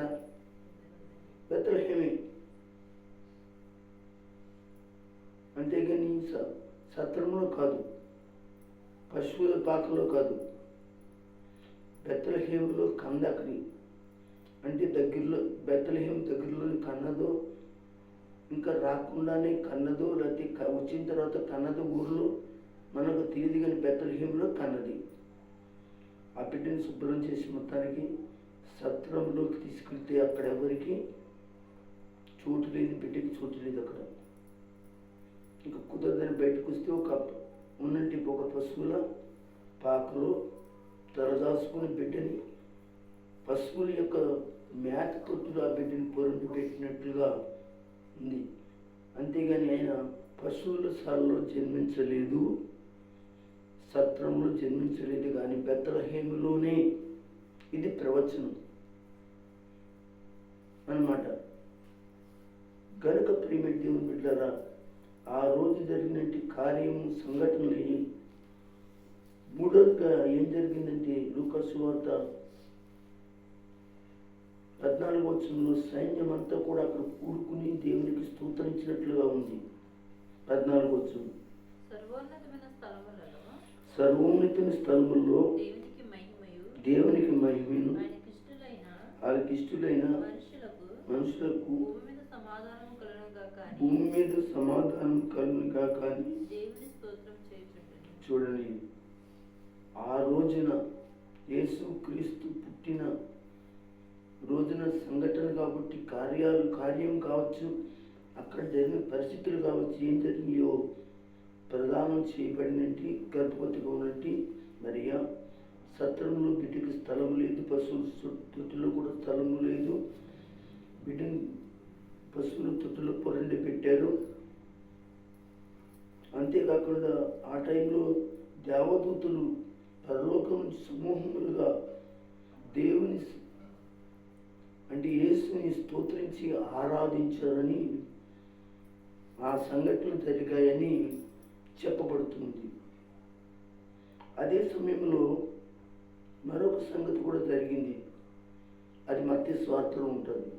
బెత్లెహేమే. అంతేగాని సత్రంలో కాదు, పశువుల పాకలో కాదు. బెత్లెహేములో కందకని అంటే దగ్గరలో, బెత్లెహేము దగ్గరలోని కన్నదో, ఇంకా రాకుండానే కన్నదో, లేకపోతే వచ్చిన తర్వాత కన్నదో ఊర్లో మనకు తెలియదు, కానీ బెత్లెహేములో కన్నది. ఆ బిడ్డని శుభ్రం చేసి మొత్తానికి సత్రంలోకి తీసుకెళ్తే అక్కడ ఎవరికి చోటు లేదు, బిడ్డకి చోటు లేదు అక్కడ. ఇంకా కుదరదని బయటకు వస్తే ఒక పశువుల పాకలో తలదాచుకుని బిడ్డని, పశువుల యొక్క మేత తొట్టులో ఆ బిడ్డని పొరుండి పెట్టినట్లుగా ఉంది. అంతేగాని ఆయన పశువుల సాలలో జన్మించలేదు, సత్రంలో జన్మించలేదు, కానీ బెత్లెహేములోనే. ఇది ప్రవచనం అన్నమాట. గనుక ప్రియమైన దేవుని బిడ్డలారా, ఆ రోజు జరిగినట్టు కార్యము, సంఘటనలు. మూడోదిగా ఏం జరిగిందంటే లూకా సువార్త 14వ వచనంలో సైన్యం అంతా కూడా అక్కడ కూడుకుని దేవునికి స్తోత్రించినట్లుగా ఉంది. 14వ వచనం, సర్వోన్నతమైన స్థలముల్లో దేవునికి మహిమను ఆయనకి ఇష్టలైన మనుషులకు భూమి మీద సమాధానం కలుగునుగా. కానీ చూడండి, ఆ రోజున యేసు క్రీస్తు పుట్టిన రోజున సంఘటన కాబట్టి, కార్యం కావచ్చు, అక్కడ జరిగిన పరిస్థితులు కావచ్చు, ఏం జరిగినాయో ప్రదానం చేయబడినట్టు గర్భవతిగా ఉన్నట్టు మరియా సత్రంలో బిడ్డకి స్థలం లేదు, పశువుల తొట్టులో కూడా స్థలము లేదు. బిడ్డని పశువుల తొట్టులో పొరండి పెట్టారు. అంతేకాకుండా ఆ టైంలో దేవదూతలు పరలోకం నుంచి సమూహములుగా దేవుని అంటే యేసుని స్తోత్రించి ఆరాధించారని, ఆ సంఘటనలు జరిగాయని చెప్పబడుతుంది. అదే సమయంలో మరొక సంగతి కూడా జరిగింది. అది మత్తయి సువార్తలో ఉంటుంది.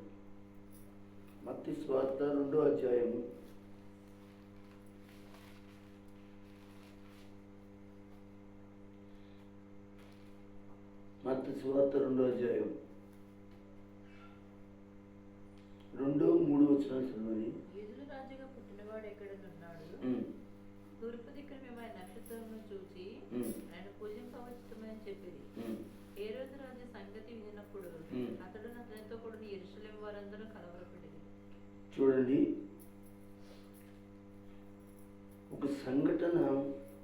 మత్తయి సువార్త 2వ అధ్యాయము. మత్తయి సువార్త 2వ అధ్యాయం 2-3 వచనాలు చదవండి. యూదుల రాజుగా పుట్టినవాడు ఎక్కడనున్నాడు? తూర్పు దిక్కున మేము ఆయన నక్షత్రమును చూసి ఆయన పూజింపవచ్చుమని చెప్పిరి. ఏ రోజు రాజు సంగతి వినినప్పుడు అతడు అతనితో కూడా యెరూషలేము వారందరూ కలవరపడిరి. చూడండి, ఒక సంఘటన,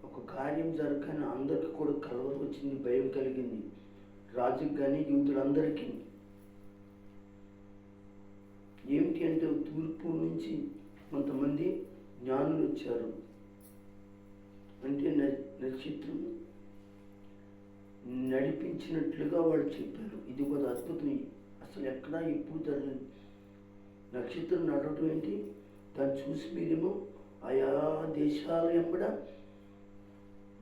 ఒక కార్యం జరగని అందరికి కూడా కలవరం వచ్చింది, భయం కలిగింది. రాజుకి కానీ యూదులందరికీ. ఏమిటి అంటే తూర్పు నుంచి కొంతమంది జ్ఞానులు వచ్చారు. అంటే నక్షత్రం నడిపించినట్లుగా వాళ్ళు చెప్పారు. ఇది ఒక అద్భుతం, అసలు ఎక్కడా ఎప్పుడు జరగలేదు. నక్షత్రం నడవటం ఏంటి, దాన్ని చూసి మీరేమో ఆయా దేశాల వెంబడ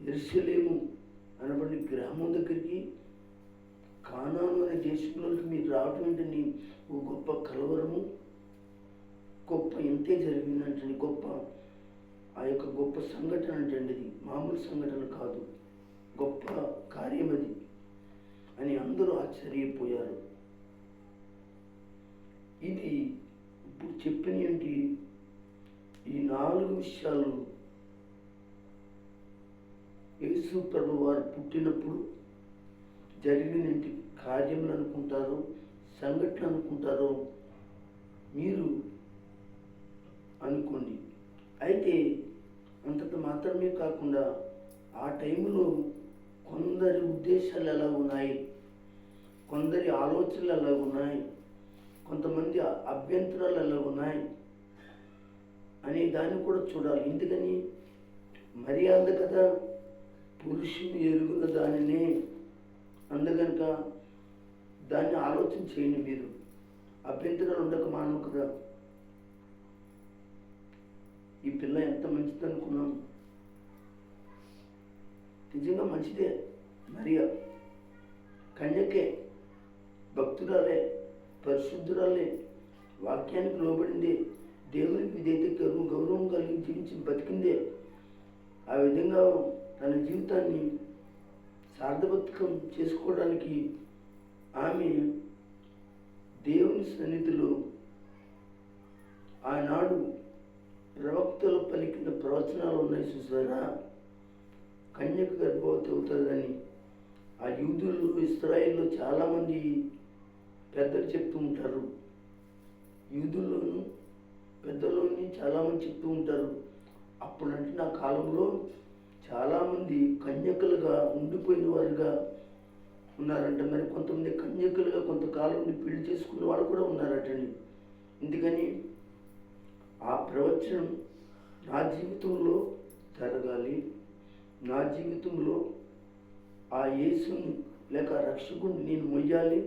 యెరూషలేము అనబడిన గ్రామం దగ్గరికి, కానాను అనే దేశంలోకి మీరు రావటం ఏంటని ఓ గొప్ప కలవరము, గొప్ప ఎంతే జరిగిందంటండి. ఆ యొక్క గొప్ప సంఘటన అంటే అది మామూలు సంఘటన కాదు, గొప్ప కార్యం అది అని అందరూ ఆశ్చర్యపోయారు. ఇది ఇప్పుడు చెప్పిన ఏంటి, ఈ 4 విషయాలు యేసు ప్రభు వారు పుట్టినప్పుడు జరిగినటువంటి కార్యములు అనుకుంటారో, సంఘటన అనుకుంటారో మీరు అనుకోండి. అయితే అంతట మాత్రమే కాకుండా ఆ టైంలో కొందరి ఉద్దేశాలు ఎలా ఉన్నాయి, కొందరి ఆలోచనలు ఎలా ఉన్నాయి, కొంతమంది అభ్యంతరాలు ఎలా ఉన్నాయి అనే దాన్ని కూడా చూడాలి. ఎందుకని మర్యాద కదా, పురుషుని ఎరుగున్న దానినే అందుకనుక దాన్ని ఆలోచన చేయండి. మీరు అభ్యంతరాలు ఉండక మానవు కదా. ఈ పిల్ల ఎంత మంచిది అనుకున్నాం, నిజంగా మంచిదే. మరియా కన్యకే, భక్తురాలే, పరిశుద్ధురాలే, వాక్యానికి లోబడిందే, దేవునికి ఇదైతే గౌరవం కలిగి జీవించి బతికిందే. ఆ విధంగా తన జీవితాన్ని సార్థబద్ధకం చేసుకోవడానికి ఆమె దేవుని సన్నిధిలో ఆనాడు ప్రవక్తలు పలికిన ప్రవచనాలు ఉన్నాయి చూసారా, కన్యక గర్భవతి అవుతుందని. ఆ యూదులు ఇశ్రాయేల్లో చాలామంది పెద్దలు చెప్తూ ఉంటారు, యూదుల్లోనూ పెద్దలోని చాలామంది చెప్తూ ఉంటారు. అప్పుడంటే నా కాలంలో చాలామంది కన్యకలుగా ఉండిపోయిన వారుగా ఉన్నారంట. మరి కొంతమంది కన్యకలుగా కొంతకాలం నుండి పెళ్లి చేసుకున్న వాళ్ళు కూడా ఉన్నారటండి. ఎందుకని ఆ ప్రవచనం నా జీవితంలో జరగాలి, నా జీవితంలో ఆ యేసుని లేక రక్షకుడిని నేను మొయ్యాలి,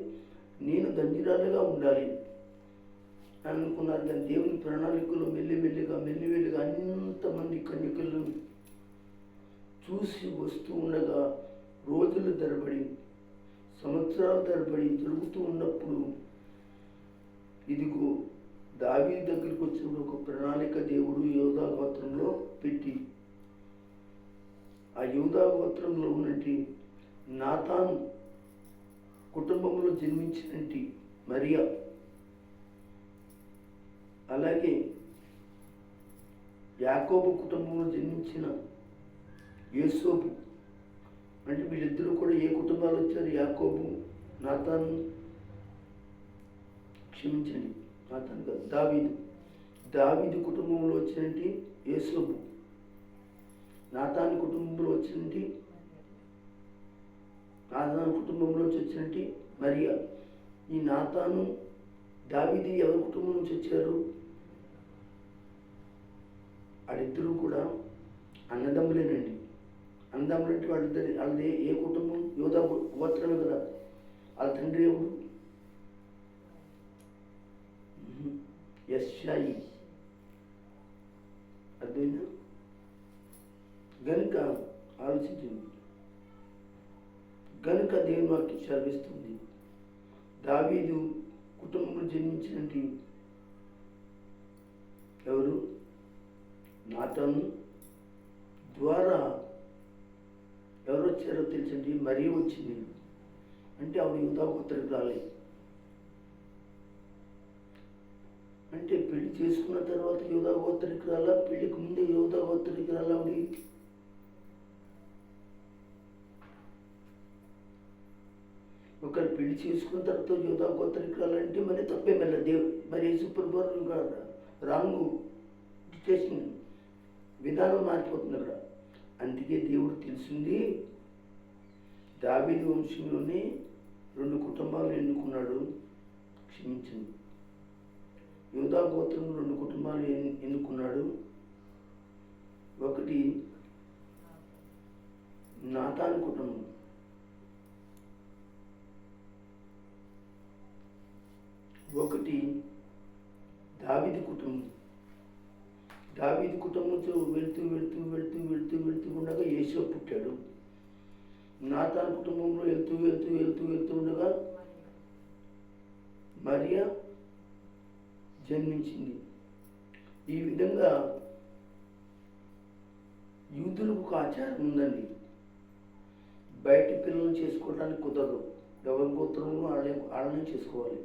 నేను ధన్యురాలుగా ఉండాలి అని అనుకున్నారు. కానీ దేవుని ప్రణాళికలో మెల్లిమెల్లిగా అంతమంది కన్యకలు చూసి వస్తూ ఉండగా రోజుల తరబడి, సంవత్సరాల తరబడి జరుగుతూ ఉన్నప్పుడు ఇదిగో దావీదు దగ్గరికి వచ్చినప్పుడు ఒక ప్రణాళిక దేవుడు యోధా గోత్రంలో పెట్టి, ఆ యోధా గోత్రంలో ఉన్నట్టు నాతాను కుటుంబంలో జన్మించినట్టు మరియా, అలాగే యాకోబు కుటుంబంలో జన్మించిన యోసేపు, అంటే వీళ్ళిద్దరూ కూడా ఏ కుటుంబాలు వచ్చారు? యాకోబు, నాతాను, క్షమించండి, నాతాను కాదు, దావీదు కుటుంబంలో వచ్చినట్టు యోసేపు, నాతాను కుటుంబంలో వచ్చినట్టు, నాతాను కుటుంబంలోంచి వచ్చినట్టు మరియా. ఈ నాతాను దావీదు ఎవరి కుటుంబం నుంచి వచ్చారు? వాళ్ళిద్దరూ కూడా అన్నదమ్ములేనండి. అన్నదమ్ములు అంటే వాళ్ళది ఏ కుటుంబం? యోధా గోత్రమే కదా. వాళ్ళ తండ్రి ఎవరు? యెష్షయి. అర్థమైందా? గనుక ఆలోచించింది, గనుక దేవుని వాక్యం సెలవిస్తుంది, దావీదు కుటుంబంలో జన్మించినట్టు ఎవరు? నాతాను ద్వారా ఎవరు వచ్చారో తెలుసండి, మరియ వచ్చింది. అంటే ఆవిడ యూదా గోత్రానికి రాలే. అంటే పెళ్లి చేసుకున్న తర్వాత యూదా గోత్రానికి రాలా, పెళ్లికి ముందే యూదా గోత్రానికి రాలా ఆవిడ? ఒకరు పెళ్లి చేసుకున్న తర్వాత యూదా గోత్రానికి రాలంటే మరి తప్పే. మరి యేసుప్రభు రాంగు డిటేషన్ విధానం మారిపోతుంది అక్కడ. అందుకే దేవుడు తెలిసింది, దావీదు వంశంలోనే 2 కుటుంబాలు ఎన్నుకున్నాడు. క్షమించండి, యూదా గోత్రంలో 2 కుటుంబాలు ఎన్నుకున్నాడు. ఒకటి నాతాను కుటుంబం, ఒకటి దావీదు కుటుంబం. దావీదు కుటుంబంతో వెళ్తూ ఉండగా యేసేపు పుట్టాడు. నాతాను కుటుంబంలో వెళ్తూ ఉండగా మరియా జన్మించింది. ఈ విధంగా యూదులకు ఒక ఆచారం ఉందండి, బయట పిల్లలను చేసుకోవడానికి కుదరదు. ఎవరి గోత్రంలో వాళ్ళని చేసుకోవాలి.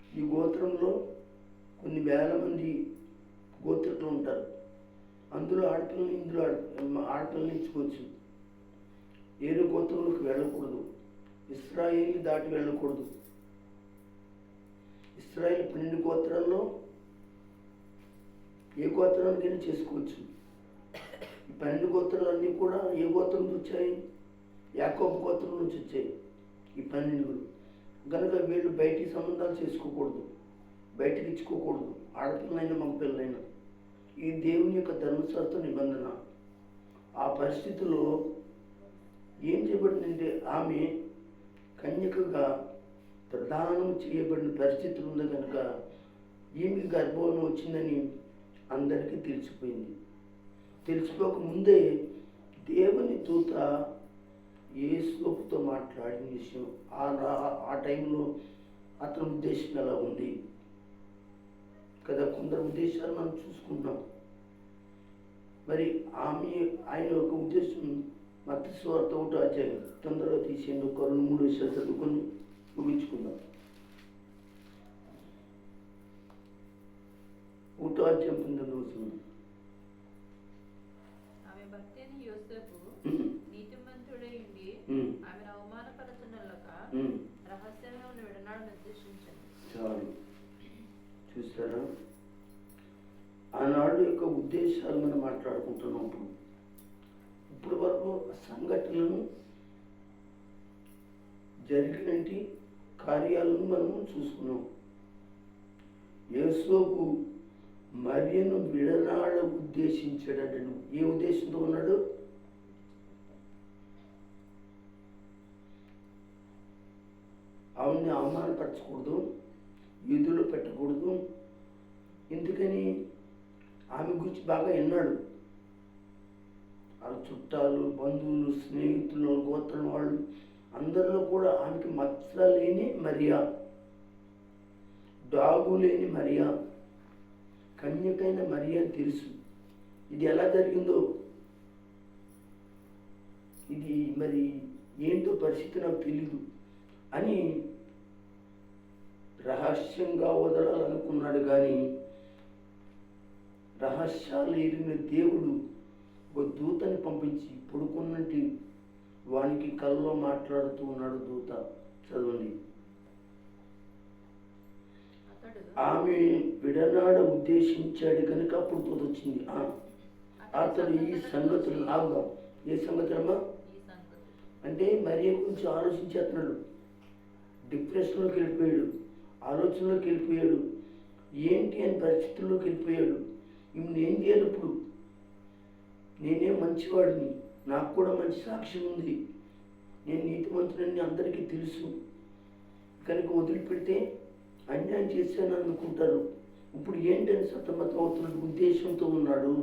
ఈ గోత్రంలో కొన్ని వేల మంది గోత్రికులు ఉంటారు. అందులో ఆడపిల్లని, ఇందులో ఆడపిల్లని ఇచ్చుకోవచ్చు. ఏదో గోత్రంలోకి వెళ్ళకూడదు, ఇశ్రాయేలు దాటి వెళ్ళకూడదు. ఇశ్రాయేలు 12 గోత్రాల్లో ఏ గోత్రానికైనా చేసుకోవచ్చు. ఈ 12 గోత్రాలన్నీ కూడా ఏ గోత్రం నుంచి వచ్చాయి? యాకోబు గోత్రం నుంచి వచ్చాయి ఈ 12. కనుక వీళ్ళు బయటికి సంబంధాలు చేసుకోకూడదు, బయటికి ఇచ్చుకోకూడదు, ఆడపిల్లనైనా మగపిల్లనైనా. ఈ దేవుని యొక్క ధర్మశాస్త్ర నిబంధన. ఆ పరిస్థితిలో ఏం చేయబడిందంటే ఆమె కన్యకగా ప్రదానం చేయబడిన పరిస్థితులు ఉంది. కనుక ఈమెకి గర్భవరం వచ్చిందని అందరికీ తెలిసిపోయింది. తెలిసిపోక ముందే దేవుని దూత యేసుతో మాట్లాడిన విషయం ఆ టైంలో అతని ఉద్దేశం ఎలా ఉంది కదా. కొందరు ఉద్దేశాలు మనం చూసుకుంటాం. మరి ఆయన యొక్క ఉద్దేశం మత్తయి సువార్త 1వ అధ్యాయం తొందరగా తీసేయండి. ఒక 2-3 విషయాలు చదువుకొని ముగించుకుందాం. 1వ అధ్యాయం 19వ వచనం. ఆమె భర్త అయిన యోసేపు నీతిమంతుడై ఉండి ఆమెను అవమానపరచునల్లక రహస్యంగా ఉన్న విడనాడు నిర్దేశించాను. చాలు, చూసారా? ఆనాడు యొక్క ఉద్దేశాలు మనం మాట్లాడుకుంటున్నాం. ఇప్పుడు వరకు సంఘటనలను జరిగినటి కార్యాలను మనం చూసుకున్నాం. యేసోపు మరియను విడనాడ ఉద్దేశించాడంటే ఏ ఉద్దేశంతో ఉన్నాడు? ఆవిడ్ని అవమానపరచకూడదు, వీధుల్లో పెట్టకూడదు. ఎందుకని? ఆమె గురించి బాగా విన్నాడు. వాళ్ళ చుట్టాలు, బంధువులు, స్నేహితులు, గోత్రం వాళ్ళు అందరిలో కూడా ఆమెకి మచ్చ లేని మరియా, డాగు లేని మరియా, కన్యకైన మరియా అని తెలుసు. ఇది ఎలా జరిగిందో, ఇది మరి ఏంటో పరిస్థితి నాకు తెలీదు అని రహస్యంగా వదలాలనుకున్నాడు. కానీ రహస్యాలు ఎరిగిన దేవుడు ఒక దూతని పంపించి పడుకున్నట్టు వానికి కల్లో మాట్లాడుతూ ఉన్నాడు దూత. చదవండి. ఆమె విడనాడ ఉద్దేశించాడు కనుక అప్పుడు దూత వచ్చింది. అతడు ఈ సంగతులు ఆగుదాం. ఏ సంగతులమ్మా అంటే మరియ గురించి ఆలోచించేస్తున్నాడు. డిప్రెషన్లోకి వెళ్ళిపోయాడు, ఆలోచనలోకి వెళ్ళిపోయాడు, ఏంటి అని పరిస్థితుల్లోకి వెళ్ళిపోయాడు. ఈమెను ఏం చేయాలి ఇప్పుడు? నేనే మంచివాడిని, నాకు కూడా మంచి సాక్ష్యం ఉంది, నేను నీతిమంతుడని అందరికీ తెలుసు, కనుక వదిలిపెడితే అన్యాయం చేశాను అనుకుంటారు. ఇప్పుడు ఏంటని సతమతం అవుతున్న ఉద్దేశంతో ఉన్నాడు.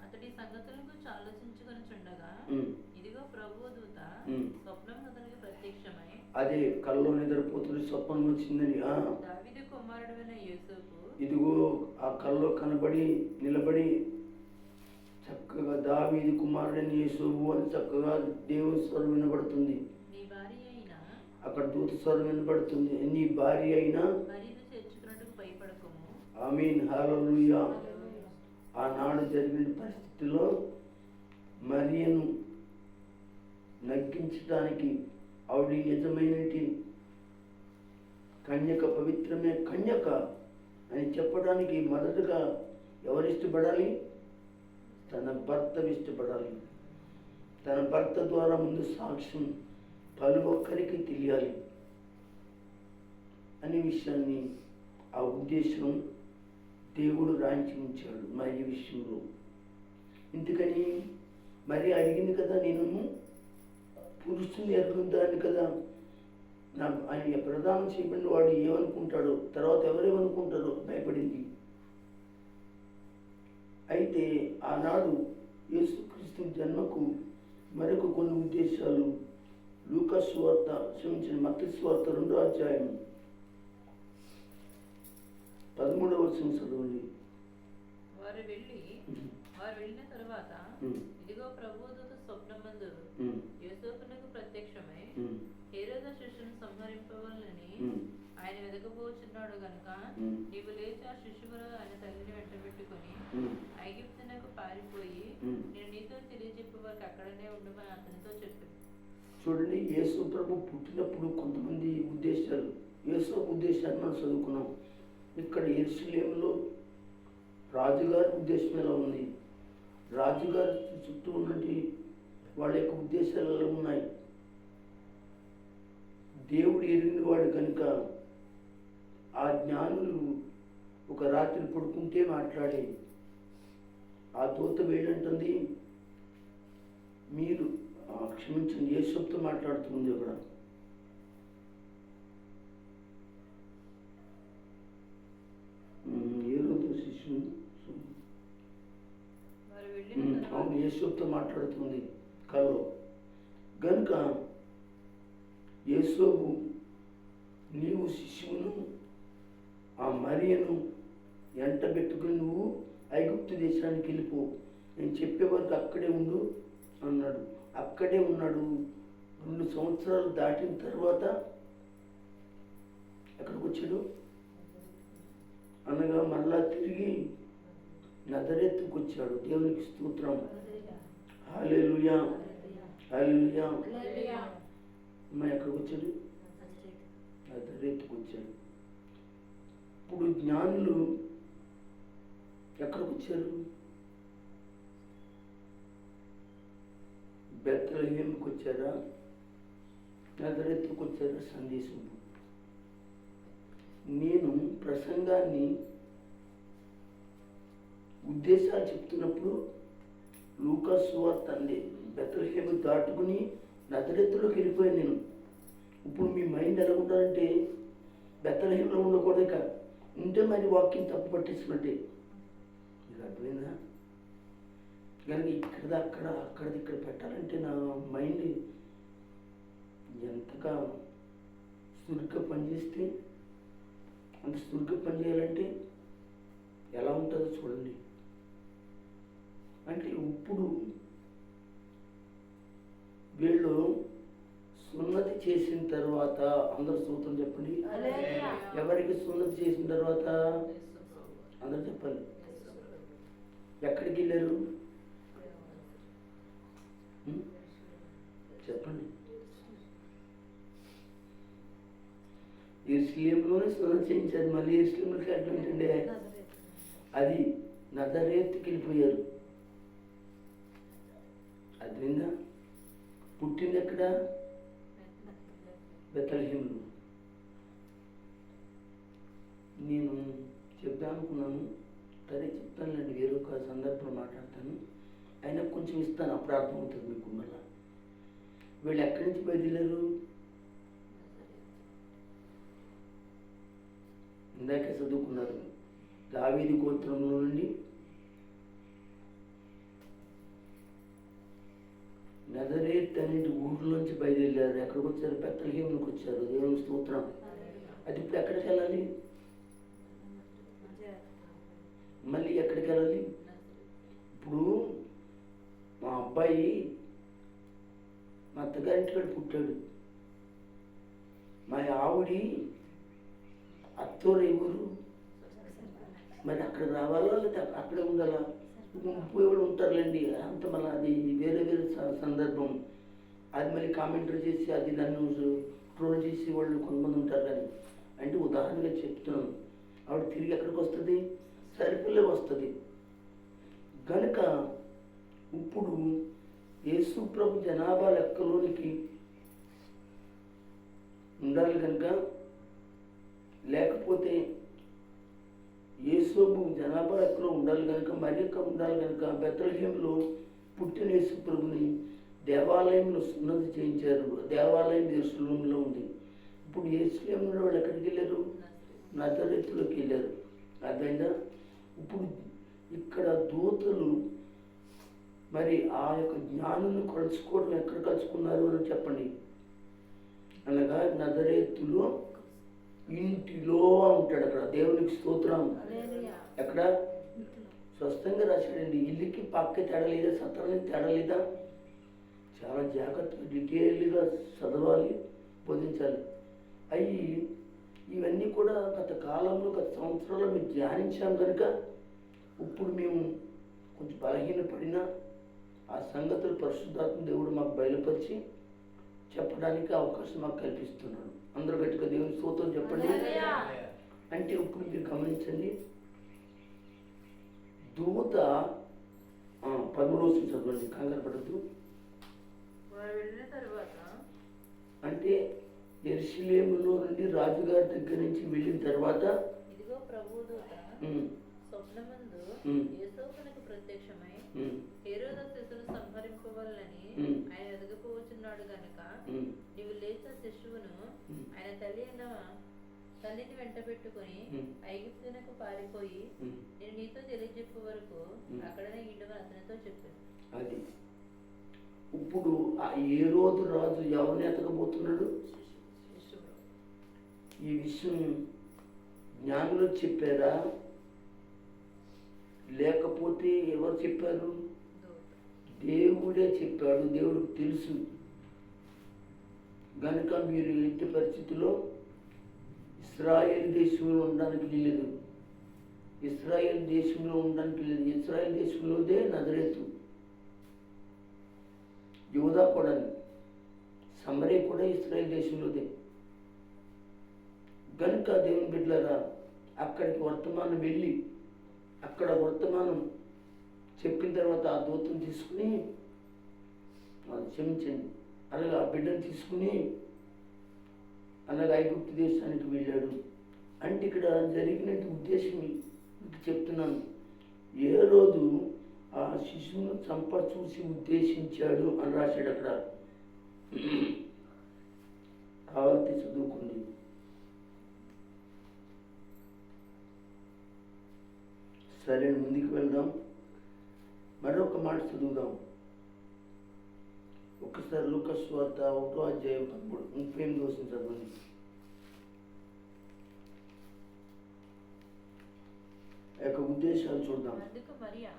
అతడి సంగతుల గురించి ఆలోచించుకొని చుండగా ఇదిగో ప్రభువు దూత స్వప్నం అతనికి ప్రత్యక్షమై, అదే కల్లో నిద్రపోతున్న స్వప్నం వచ్చిందని. దావీదు కుమారుడైన యోసేపు ఇదిగో ఆ కల్లో కనబడి నిలబడి చక్కగా దావీదు కుమారుడైన యేసోబు అని చక్కగా దేవుని స్వరం వినబడుతుంది. నీ భార్య అయినా, అక్కడ దూత స్వరం వినబడుతుంది, నీ భార్య అయినా మరియను చేర్చుకున్నట్టుకు భయపడకుము. ఆమేన్, హల్లెలూయా. ఆనాడు జరిగిన పరిస్థితిలో మరియను నగ్గించడానికి ఆవిడ నిజమైనటి కన్యక, పవిత్రమే కన్యక అని చెప్పడానికి మొదటగా ఎవరు ఇష్టపడాలి? తన భర్త ఇష్టపడాలి. తన భర్త ద్వారా ముందు సాక్ష్యం పలు ఒక్కరికి తెలియాలి అనే విషయాన్ని, ఆ ఉద్దేశం దేవుడు రాయించి ఉంచాడు మరి విషయంలో. ఎందుకని? మరి అడిగింది కదా, నేను పురుషుని ఎరుగుందాన్ని కదా, నాకు ఆయన ప్రదానం చేయబడిన వాడు ఏమనుకుంటాడో, తర్వాత ఎవరేమనుకుంటారో భయపడింది. అయితే ఆనాడు యేసుక్రీస్తు జన్మకు మరొక కొన్ని ఉద్దేశాలు లూకా సువార్త, మత్తయి సువార్త 2వ అధ్యాయం 13వ వచనం చదవండి. వారు వెళ్ళిన తరువాత ఇదిగో ప్రభువు దూత స్వప్నమందు యోసేపునకు ప్రత్యక్షమై, హేరోదు శిష్యుని సంహరింపవలనని ఆయన వెదకబోచున్నాడు గనుక నీవు లేచి ఆ శిశువును ఆయన తల్లిని వెంటబెట్టుకొని ఐగుప్తునకు పారిపోయి నేను నీతో తెలియజెప్పే వరకు అక్కడనే ఉండమని అతనితో చెప్పాను. చూడండి, యేసు ప్రభు పుట్టినప్పుడు కొంతమంది ఉద్దేశాలు, యేసు ఉద్దేశాన్ని మనం చదువుకున్నాం. ఇక్కడ యెరూషలేములో రాజుగారి ఉద్దేశం ఎలా ఉంది, రాజుగారి చుట్టూ ఉన్నటి వాళ్ళ యొక్క ఉద్దేశాలు ఎలా ఉన్నాయి. దేవుడు ఎరిగిన వాడు కనుక ఆ జ్ఞానులు ఒక రాత్రి పడుకుంటే మాట్లాడే ఆ దూత వేడంటుంది, మీరు క్షమించండి, యేసుతో మాట్లాడుతుంది అక్కడ. హేరోదు శిష్యుని, అవును యేసోపుతో మాట్లాడుతుంది కలలో. గనుక యేసోపు, నీవు శిశువును ఆ మరియను ఎంట పెట్టుకుని నువ్వు ఐగుప్తు దేశానికి వెళ్ళిపో, నేను చెప్పే వరకు అక్కడే ఉండు అన్నాడు. అక్కడే ఉన్నాడు. 2 సంవత్సరాలు దాటిన తర్వాత ఎక్కడికి వచ్చాడు అనగా మళ్ళా తిరిగి నజరేతుకు వచ్చాడు. దేవునికి స్తోత్రం. హల్లెలూయా, హల్లెలూయా. అమ్మ ఎక్కడికి వచ్చాడు? నజరేతుకు వచ్చాడు. ఇప్పుడు జ్ఞానులు ఎక్కడికి వచ్చారు? బెత్లెహేముకు వచ్చారా? నజరేతుకు వచ్చారా? సందేశం. నేను ప్రసంగాన్ని ఉద్దేశాలు చెప్తున్నప్పుడు లూకా సువార్త అంది బెత్లెహేము దాటుకుని నజరేతులోకి వెళ్ళిపోయాను నేను. ఇప్పుడు మీ మైండ్ ఎలా ఉండాలంటే బెత్లెహేములో ఉండకూడదు, ఇక ఉంటే మరి వాక్యం తప్పు పట్టిస్తున్నట్టే. మీకు అర్థమైందా? కనుక ఇక్కడిది అక్కడ, అక్కడిది ఇక్కడ పెట్టాలంటే నా మైండ్ ఎంతగా చురుగ్గా పనిచేస్తే అంత చురుగ్గా పనిచేయాలంటే ఎలా ఉంటుందో చూడండి. అంటే ఇప్పుడు వీళ్ళు సున్నతి చేసిన తర్వాత, అందరు స్తోత్రం చెప్పండి. ఎవరికి సున్నతి చేసిన తర్వాత అందరు చెప్పాలి. ఎక్కడికి వెళ్ళారు చెప్పండి? యెరూషలేములోనే సున్నతి చేయించారు. మళ్ళీ యెరూషలేముకి అడ్డంటే అది నజరేతుకి వెళ్ళిపోయారు. అది విందా? పుట్టింది ఎక్కడ? బెత్లెహేములో. నేను చెప్దాం అనుకున్నాను, సరే చెప్తానులేండి, వేరొక సందర్భంలో మాట్లాడతాను. అయినా కొంచెం ఇస్తాను, అప్పుడు అర్థమవుతుంది మీకు. మళ్ళీ వీళ్ళు ఎక్కడి నుంచి బయలుదేరారు? ఇందాకే చదువుకున్నారు, దావీదు గోత్రంలో నుండి నజరేత్ అనేది ఊర్లోంచి బయలుదేరారు. ఎక్కడికి వచ్చారు? బెత్లెహేముకి వచ్చారు. దేవుని స్తోత్రం. అది ఇప్పుడు ఎక్కడికి వెళ్ళాలి? మళ్ళీ ఎక్కడికి వెళ్ళాలి? ఇప్పుడు మా అబ్బాయి మా అత్తగారింటికాడ పుట్టాడు. మా ఆవిడి అత్తోరు ఎవరు? మరి అక్కడ రావాలా లేదా అక్కడే ఉండాలా? ఉపయోగం ఉంటారులేండి, అంత మళ్ళీ అది వేరే వేరే సందర్భం. అది మళ్ళీ కామెంటరీ చేసి అది నన్ను ట్రోల్ చేసి వాళ్ళు కొంతమంది ఉంటారు. కానీ అంటే ఉదాహరణగా చెప్తున్నాను. ఆవిడ తిరిగి ఎక్కడికి వస్తుంది? సరిపిల్లే వస్తుంది. కనుక ఇప్పుడు యేసు ప్రభు జనాభా లెక్కలోనికి ఉండాలి కనుక, లేకపోతే యేసోబు జనాభా లెక్కలో ఉండాలి కనుక, మరియక్క ఉండాలి కనుక బెత్లెహేములో పుట్టిన యేసు ప్రభుని దేవాలయంలో సున్నతి చేయించారు. దేవాలయం యెరూషలేములో ఉంది. ఇప్పుడు యెరూషలేములో వాళ్ళు ఎక్కడికి వెళ్ళారు? నజరేతులోకి వెళ్ళారు. అర్థమైందా? ఇప్పుడు ఇక్కడ దూతలు మరి ఆ యొక్క జ్ఞానాన్ని కలుసుకోవడం ఎక్కడ కలుసుకున్నారు అని చెప్పండి. అనగా నజరేతులో ఇంటిలో ఉంటాడు. అక్కడ దేవునికి స్తోత్రం. ఎక్కడ? స్పష్టంగా రాశాడండి. ఇల్లుకి పక్కకి తేడా లేదా? సత్రానికి తేడా లేదా? చాలా జాగ్రత్తగా డీటెయిల్గా చదవాలి, బోధించాలి. అవి ఇవన్నీ కూడా గత కాలంలో, గత సంవత్సరాల్లో మేము ధ్యానించాం కనుక ఇప్పుడు మేము కొంచెం బలహీనపడినా ఆ సంగతులు పరిశుద్ధాత్మ దేవుడు మాకు బయలుపరిచి చెప్పడానికి అవకాశం మాకు కల్పిస్తున్నాడు. అందరూ గట్టిగా దేవుని స్తోత్రం చెప్పండి. అంటే ఇప్పుడు మీరు గమనించండి, దూత 13 చదవండి, కంగారు పడద్దు. అంటే యెరూషలేములో నుండి రాజుగారి దగ్గర నుంచి వెళ్ళిన తర్వాత ఇదిగో ప్రభువు దూత స్వప్నమందు యేసోపునకు ప్రత్యక్షమై హేరోదు శిశువును సంహరింపవలెనని ఆయన ఎదుగుపోవచ్చున్నాడు గనుక నీవు లేచే శిశువును ఆయన తల్లిని వెంట పెట్టుకుని ఐగుప్తునకు పారిపోయి నేను నీతో తెలియజెప్పు వరకు అక్కడనే ఇండుమని అతనితో చెప్పాను. అది ఇప్పుడు ఆ ఏ రోజు రాజు ఎవరిని ఎతకబోతున్నాడు? శిశువు. ఈ విషయం జ్ఞానులు చెప్పారా, లేకపోతే ఎవరు చెప్పారు? దేవుడే చెప్పాడు. దేవుడికి తెలుసు గనుక మీరు ఎట్టి పరిస్థితుల్లో ఇశ్రాయేల్ దేశంలో ఉండడానికి వీలేదు. ఇశ్రాయేల్ దేశంలో ఉండడానికి లేదు. ఇశ్రాయేల్ దేశంలోదే నజరేతు, యూదా కూడా, సమరే కూడా ఇశ్రాయేల్ దేశంలోదే. గనుక దేవుని బిడ్డలారా, అక్కడికి వర్తమానం వెళ్ళి అక్కడ వర్తమానం చెప్పిన తర్వాత ఆ దూతను తీసుకుని, క్షమించండి, అలాగే ఆ బిడ్డను తీసుకుని అలాగే ఐగుప్తు దేశానికి వెళ్ళాడు. అంటే ఇక్కడ జరిగినట్టు ఉద్దేశం మీకు చెప్తున్నాను. ఏ రోజు ఆ శిశువును చూసి ఉద్దేశించాడు అని రాశాడు అక్కడ. కావాలంటే చదువుకోండి. సరే, ముందుకు వెళ్దాం. మరొక మాట చదువుదాం. ఒకసారి లూకాసు వార్త 1వ అధ్యాయం 38వ వచనం చదవండి. యొక్క ఉద్దేశాలు చూద్దాం. అందుకు మరియా,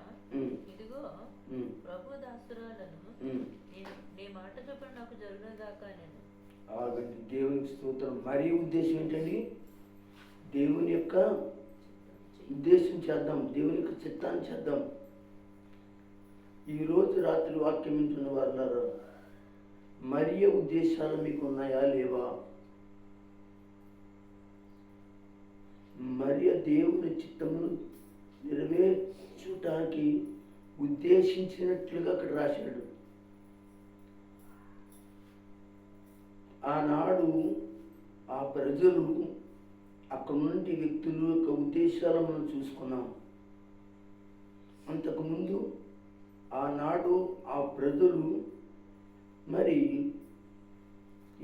ఇదిగో ప్రభు దాసురాలను, నీ మాట చొప్పున నాకు జరుగునగాక నేను. ఆగండి, దేవునికి స్తోత్రం. మరీ ఉద్దేశం ఏంటండి? దేవుని యొక్క ఉద్దేశం చేద్దాం, దేవుని యొక్క చిత్తాన్ని చేద్దాం. ఈరోజు రాత్రి వాక్యం వింటున్న వారు, మరియ ఉద్దేశాలు మీకు ఉన్నాయా లేవా? మరియ దేవుని చిత్తమును నెరవేర్చుటానికి ఉద్దేశించినట్లుగా అక్కడ రాశాడు. ఆనాడు ఆ ప్రజలు, అక్కడ నుండి వ్యక్తులు యొక్క ఉద్దేశాలను మనం చూసుకున్నాం. అంతకుముందు ఆనాడు ఆ ప్రజలు మరి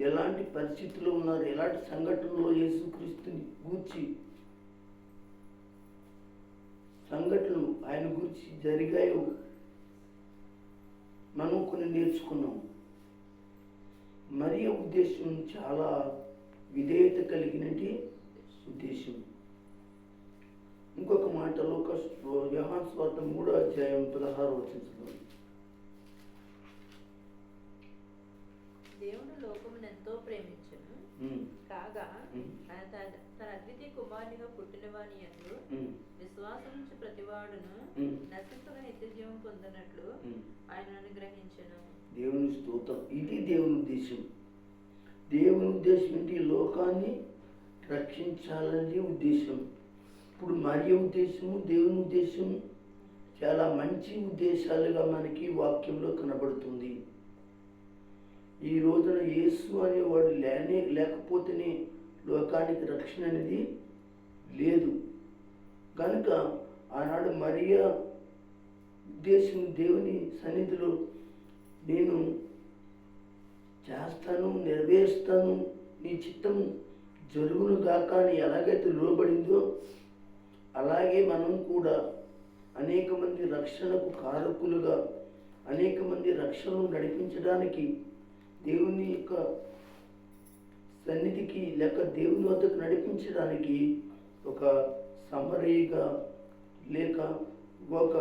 ఎలాంటి పరిస్థితుల్లో ఉన్నారు, ఎలాంటి సంఘటనలో యేసుక్రీస్తుని గూర్చి సంఘటనలు ఆయన గురించి జరిగాయో మనం కొన్ని నేర్చుకున్నాం. మరియ ఉద్దేశం చాలా విధేయత కలిగినటి ఉద్దేశం. ఇంకొక మాటలో యోహాను సువార్త 3వ అధ్యాయం 16వ వచనం. దేవుడు లోకమును ఎంతో ప్రేమించెను, కాగా ఆయన తన అద్వితీయ కుమారునిగా పుట్టిన వాని యందు విశ్వాసం నుంచి ప్రతివాడును నశింపక నిత్య జీవం పొందినట్లు ఆయన అనుగ్రహించెను. దేవుని స్తోత్రం. ఇది దేవుని ఉద్దేశం. దేవుని ఉద్దేశం ఏంటి? లోకాన్ని రక్షించాలనే ఉద్దేశం. ఇప్పుడు మరియ ఉద్దేశము, దేవుని ఉద్దేశం చాలా మంచి ఉద్దేశాలుగా మనకి వాక్యంలో కనబడుతుంది. ఈ రోజున యేసు అనేవాడు లేకపోతేనే లోకానికి రక్షణ అనేది లేదు. కనుక ఆనాడు మరియ ఉద్దేశం దేవుని సన్నిధిలో నేను చేస్తాను, నెరవేరుస్తాను, నీ చిత్తం జరుగును గాక అని ఎలాగైతే లోబడిందో అలాగే మనం కూడా అనేక మంది రక్షణకు కారకులుగా, అనేక మంది రక్షణను నడిపించడానికి దేవుని యొక్క సన్నిధికి లేక దేవుని వద్దకు నడిపించడానికి ఒక సమరయిగా లేక ఒక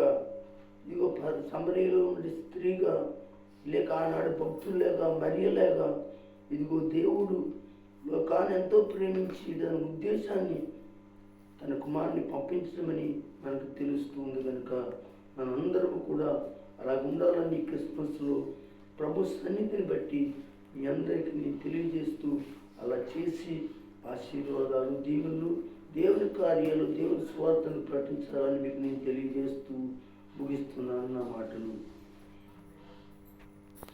సమరయిలో ఉండే స్త్రీగా లేక ఆనాడు భక్తులేగా మరియలేగా ఇదిగో దేవుడు లోకాన్ని ఎంతో ప్రేమించి దాని ఉద్దేశాన్ని తన కుమారుని పంపించమని మనకు తెలుస్తుంది. కనుక మనందరము కూడా అలా ఉండాలని క్రిస్మస్లో ప్రభు సన్నిధిని బట్టి మీ అందరికీ నేను తెలియజేస్తూ అలా చేసి ఆశీర్వాదాలు, దీవెనలు, దేవుని కార్యాలు, దేవుని స్వార్థను ప్రకటించాలని మీకు నేను తెలియజేస్తూ ముగిస్తున్నాను నా మాటలు.